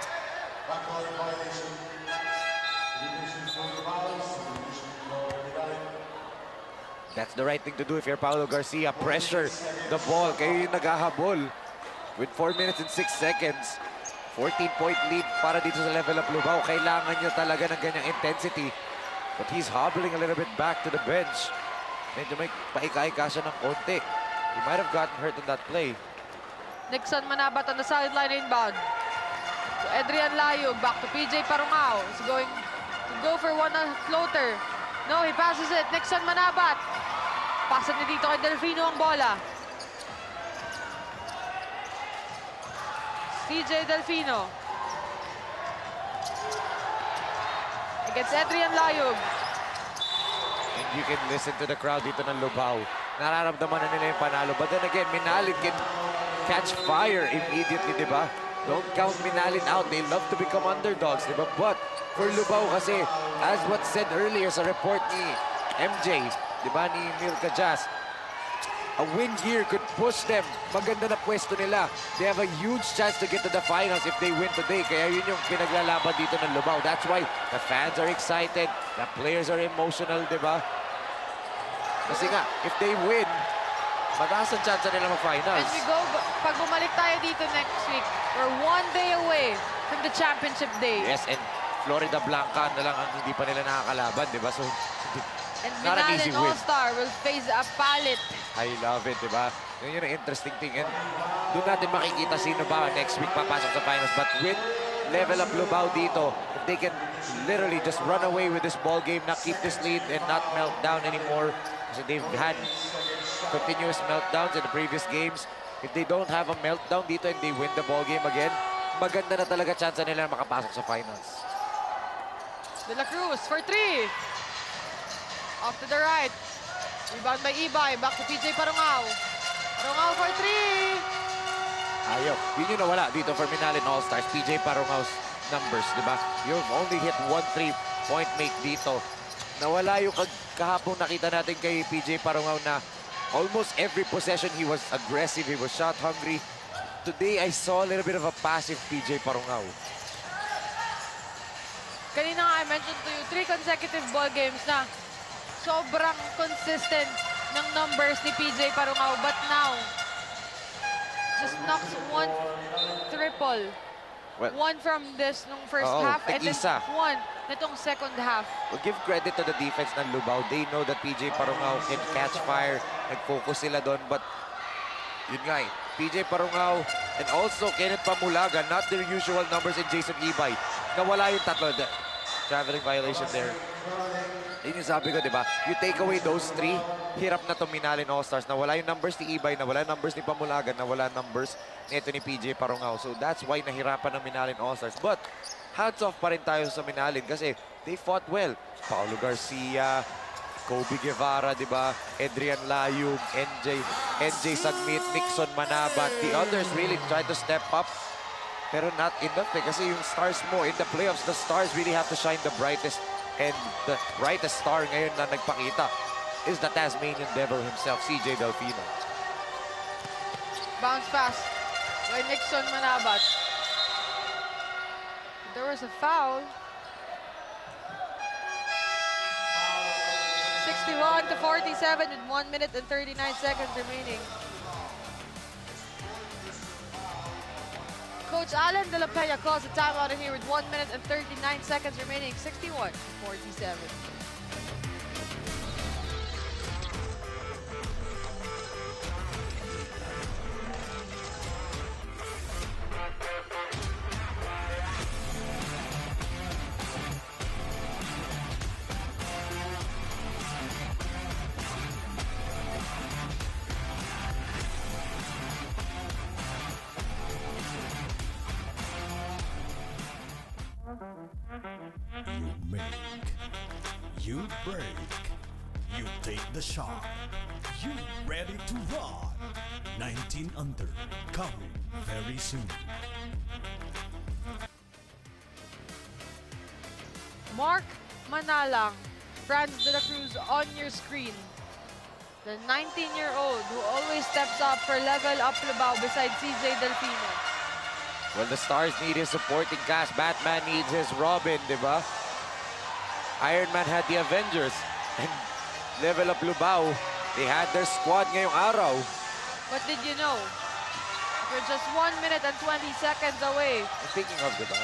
That's the right thing to do if you're Paulo Garcia. Pressure the ball. Kayo yung naghahabol. With 4 minutes and 6 seconds. 14-point lead para dito sa level up LUBAO. Kailangan nyo talaga ng ganyang intensity. But he's hobbling a little bit back to the bench. Medyo may paika-ika siya ng konti. He might have gotten hurt in that play. Nixon Manabat on the sideline inbound. To Adrian Layog, back to PJ Parungao. He's going to go for one floater. No, he passes it. Nixon Manabat. Pasat niya dito kay Delfino ang bola. CJ Delfino. against Adrian Layog. And you can listen to the crowd dito ng Lubao. Nararamdaman na nila yung panalo. But then again, Minalin can catch fire immediately, di ba? Don't count Minalin out. They love to become underdogs, di ba? But for Lubao kasi, as what said earlier sa report ni MJ, di ba, ni Milka Jazz, a win here could push them. Maganda na pwesto nila. They have a huge chance to get to the finals if they win today. Kaya yun yung pinaglalaban dito ng Lubao. That's why the fans are excited. The players are emotional, di ba? Kasi nga, if they win, mataas ang chance nila mag-finals. As we go, pag bumalik tayo dito next week, we're 1 day away from the championship day. Yes, and Florida Blanca na lang ang hindi pa nila nakakalaban, di ba? So, And not an easy MINALIN win. All-Star will face a Palit. I love it, di ba? Yun yung interesting thing. And doon natin makikita sino ba next week papasok sa finals. But with level up Lubao dito, if they can literally just run away with this ball game, not keep this lead and not melt down anymore. Kasi they've had continuous meltdowns in the previous games. If they don't have a meltdown dito and they win the ball game again, maganda na talaga chance nila makapasok sa finals. De La Cruz for 3. Off to the right. Rebound by Ibay. Back to PJ Parungao. Parungao for 3. Ayaw. Yun yung nawala dito for MINALIN All-Stars. PJ Parungao's numbers, di ba? You've only hit 1 3-point make dito. Nawala yung kahapon nakita natin kay PJ Parungao na almost every possession he was aggressive, he was shot hungry. Today, I saw a little bit of a passive PJ Parungao. Kanina nga I mentioned to you, 3 consecutive ball games na sobrang consistent ng numbers ni PJ Parungao. But now, just knocks 1 triple. Well, 1 from this nung first half and then tig-isa. 1 nitong second half. We'll give credit to the defense ng Lubao. They know that PJ Parungao can catch fire. Nag-focus sila doon. But yun nga PJ Parungao and also Kenneth Pamulaga, not their usual numbers in Jason Ibay. Nawala yung tatlo. Traveling violation there. Yun yung sabi ko, di ba? You take away those 3, hirap na to MINALIN All-Stars. Nawala yung numbers ni Ibay, nawala yung numbers ni Pamulaga, nawala numbers nito ni PJ Parungao. So that's why nahirapan ng MINALIN All-Stars. But hats off pa rin tayo sa MINALIN kasi they fought well. Paulo Garcia, Kobe Guevara, di ba? Adrian Layug, NJ Sagmit, Nixon Manabat. The others really tried to step up. Pero not enough kasi yung stars mo in the playoffs, the stars really have to shine the brightest. And the brightest star ngayon na nagpakita is the Tasmanian Devil himself, CJ Delfino. Bounce pass by Nixon Manabat. There was a foul. 61-47 with 1 minute and 39 seconds remaining. Coach Alan De La Peña calls a timeout in here with 1 minute and 39 seconds remaining. 61-47. You make, you break, you take the shot, you ready to run. 19 under, coming very soon. Mark Manalang, Franz De La Cruz on your screen. The 19-year-old who always steps up for level up Lubao beside CJ Delfino. Well, the Stars need his supporting cast. Batman needs his Robin, di ba? Iron Man had the Avengers. And level up Lubao, they had their squad ngayong araw. What did you know? We're just 1 minute and 20 seconds away. Speaking of, di ba?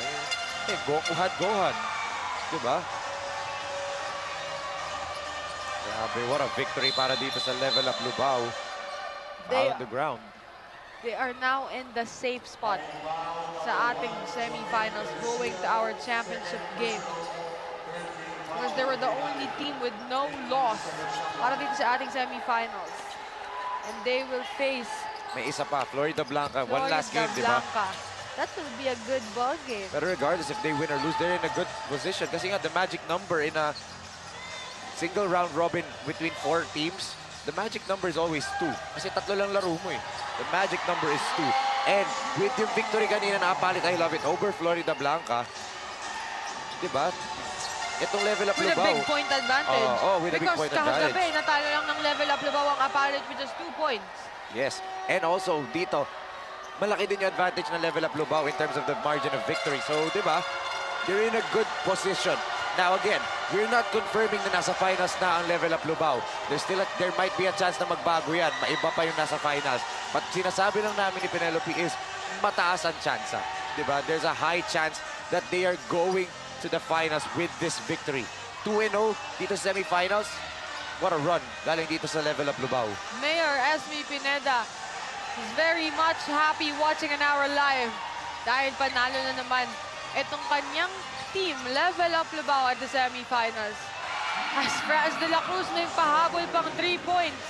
Hey, Goku had Gohan. Di ba? Grabe, what a victory para dito sa level up Lubao. Foul on the ground. They are now in the safe spot sa ating semifinals going to our championship game. Because they were the only team with no loss para dito sa ating semifinals. And they will face May isa pa, Florida Blanca. One last game, di ba? Blanca. That will be a good ball game. Pero regardless if they win or lose, they're in a good position. Kasi nga, the magic number in a single round robin between 4 teams, the magic number is always 2. Kasi 3 lang laro mo eh. The magic number is 2. And with yung victory kanina na apalit, I love it, over Florida Blanca, diba? Itong level up With a Lubao. big point advantage. With a big point advantage. Because kahagabi, natalo lang ng level up Lubao ang apalit with just 2 points. Yes. And also, dito, malaki din yung advantage ng level up Lubao in terms of the margin of victory. So, di ba? They're in a good position. Now, again, we're not confirming na nasa finals na ang level up Lubao. There might be a chance na magbago yan. Maiba pa yung nasa finals. But sinasabi lang namin ni Penelope is mataas ang tsansa. Di ba? There's a high chance that they are going to the finals with this victory. 2-0 dito sa semifinals. What a run galing dito sa level up Lubao. Mayor Esme Pineda is very much happy watching an hour live dahil panalo na naman itong kanyang team, level up Lubao at the semifinals. As Franz de la Cruz may pahabol pang 3 points.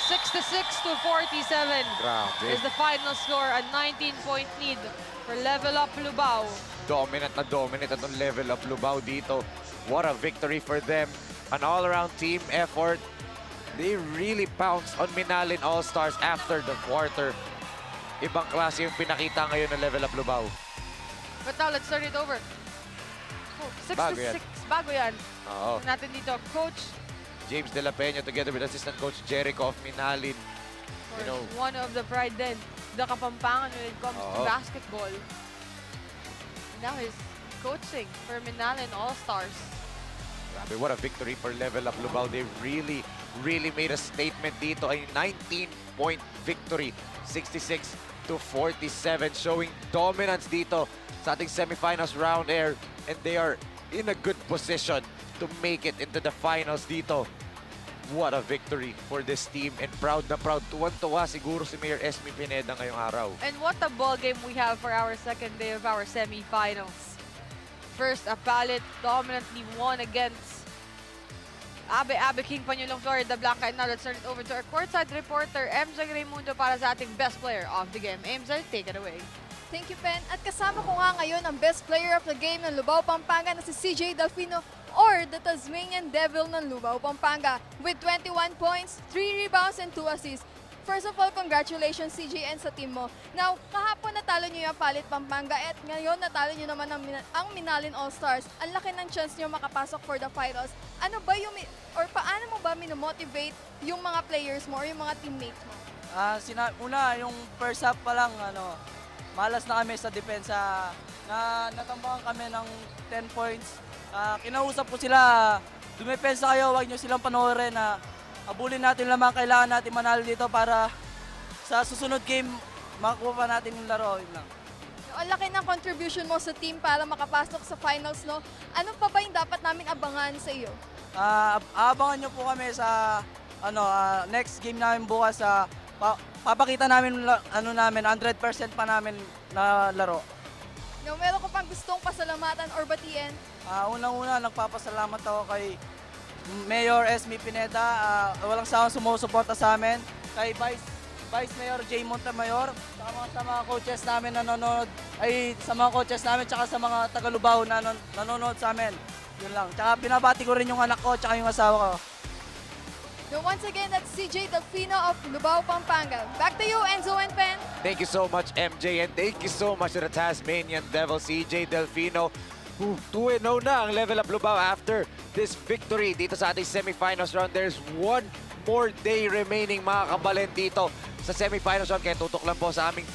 66 to 47 Grabe. is the final score, a 19-point lead for level up Lubao. Dominant na dominant atong level up Lubao dito. What a victory for them. An all-around team effort. They really pounced on MINALIN All-Stars after the quarter. Ibang klase yung pinakita ngayon ng level up Lubao. But now let's turn it over. 6 Bago to yan. 6. Bago yan. Oo. Natin dito, Coach. James De La Peña together with assistant coach Jericho of MINALIN. Of You know, course, one of the pride din, the Kapampangan when it comes to Oo. basketball. Now he's coaching for MINALIN All-Stars. grabe, what a victory for level up Lubao. They really made a statement dito. A 19-point victory. 66 to 47, showing dominance dito sa ating semifinals round air. And they are in a good position to make it into the finals dito. What a victory for this team, and proud na proud. Tuwan-tuwa siguro si Mayor Esme Pineda ngayong araw. And what a ball game we have for our second day of our semifinals. First, Apalit dominantly won against Abe King Panyulong Florida Blanca. And now let's turn it over to our courtside reporter, MJ Raimundo, para sa ating best player of the game. MJ, take it away. Thank you, Pen. At kasama ko nga ngayon ang best player of the game ng Lubao Pampanga na si CJ Delfino, or the Tasmanian Devil ng Lubao Pampanga, with 21 points, 3 rebounds, and 2 assists. First of all, congratulations CJ and sa team mo. Now, kahapon natalo niyo yung Palit Pampanga at ngayon natalo niyo naman ang MINALIN All-Stars. Ang laki ng chance niyo makapasok for the finals. Ano ba yung, or paano mo ba minomotivate yung mga players mo or yung mga teammates mo? Una, yung first half pa lang, malas na kami sa depensa. Natambakan kami ng 10 points. Kinausap ko sila, dumepensa kayo, huwag nyo silang panoorin na abulin natin lang mga kailangan natin manalo dito para sa susunod game, makakuha pa natin yung laro. Yun lang. Ang laki ng contribution mo sa team para makapasok sa finals, no? Ano pa ba yung dapat namin abangan sa iyo? Abangan nyo po kami sa next game namin bukas. Papakita namin 100% pa namin na laro. No, meron ko pang gustong pasalamatan or batiin? Unang-una, nagpapasalamat ako kay Mayor Esme Pineda. Walang sawang sumusuporta sa amin. Kay Vice Mayor J. Montemayor. Sa mga coaches namin nanonood. Sa mga coaches namin tsaka sa mga taga-Lubao na nanonood sa amin. Yun lang. Tsaka binabati ko rin yung anak ko tsaka yung asawa ko. So once again, that's CJ Delfino of Lubao, Pampanga. Back to you, Enzo and Pen. Thank you so much, MJ, and thank you so much to the Tasmanian Devil, CJ Delfino, who 2-0 na ang level up Lubao after this victory dito sa ating semifinals round. There's one more day remaining, mga kabalen, dito sa semifinals round. Kaya tutok lang po sa aming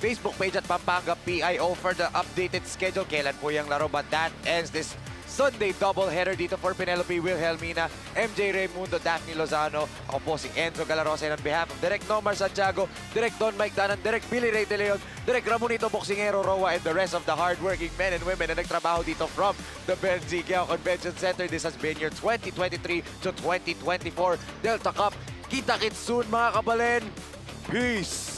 Facebook page at Pampanga PIO for the updated schedule. Kailan po yung laro, but that ends this Sunday doubleheader dito for Penelope Wilhelmina, MJ Raimundo, Daphne Lozano. Ako po si Enzo Galarosa, and on behalf of Direk Nomar Santiago, Direk Don Mike Danan, Direk Billy Ray De Leon, Direk Ramonito Boxingero Roa, and the rest of the hardworking men and women na nagtrabaho dito from the GUIAO Convention Center. This has been your 2023 to 2024 Delta Cup. Kita-kits soon, mga kabalen. Peace!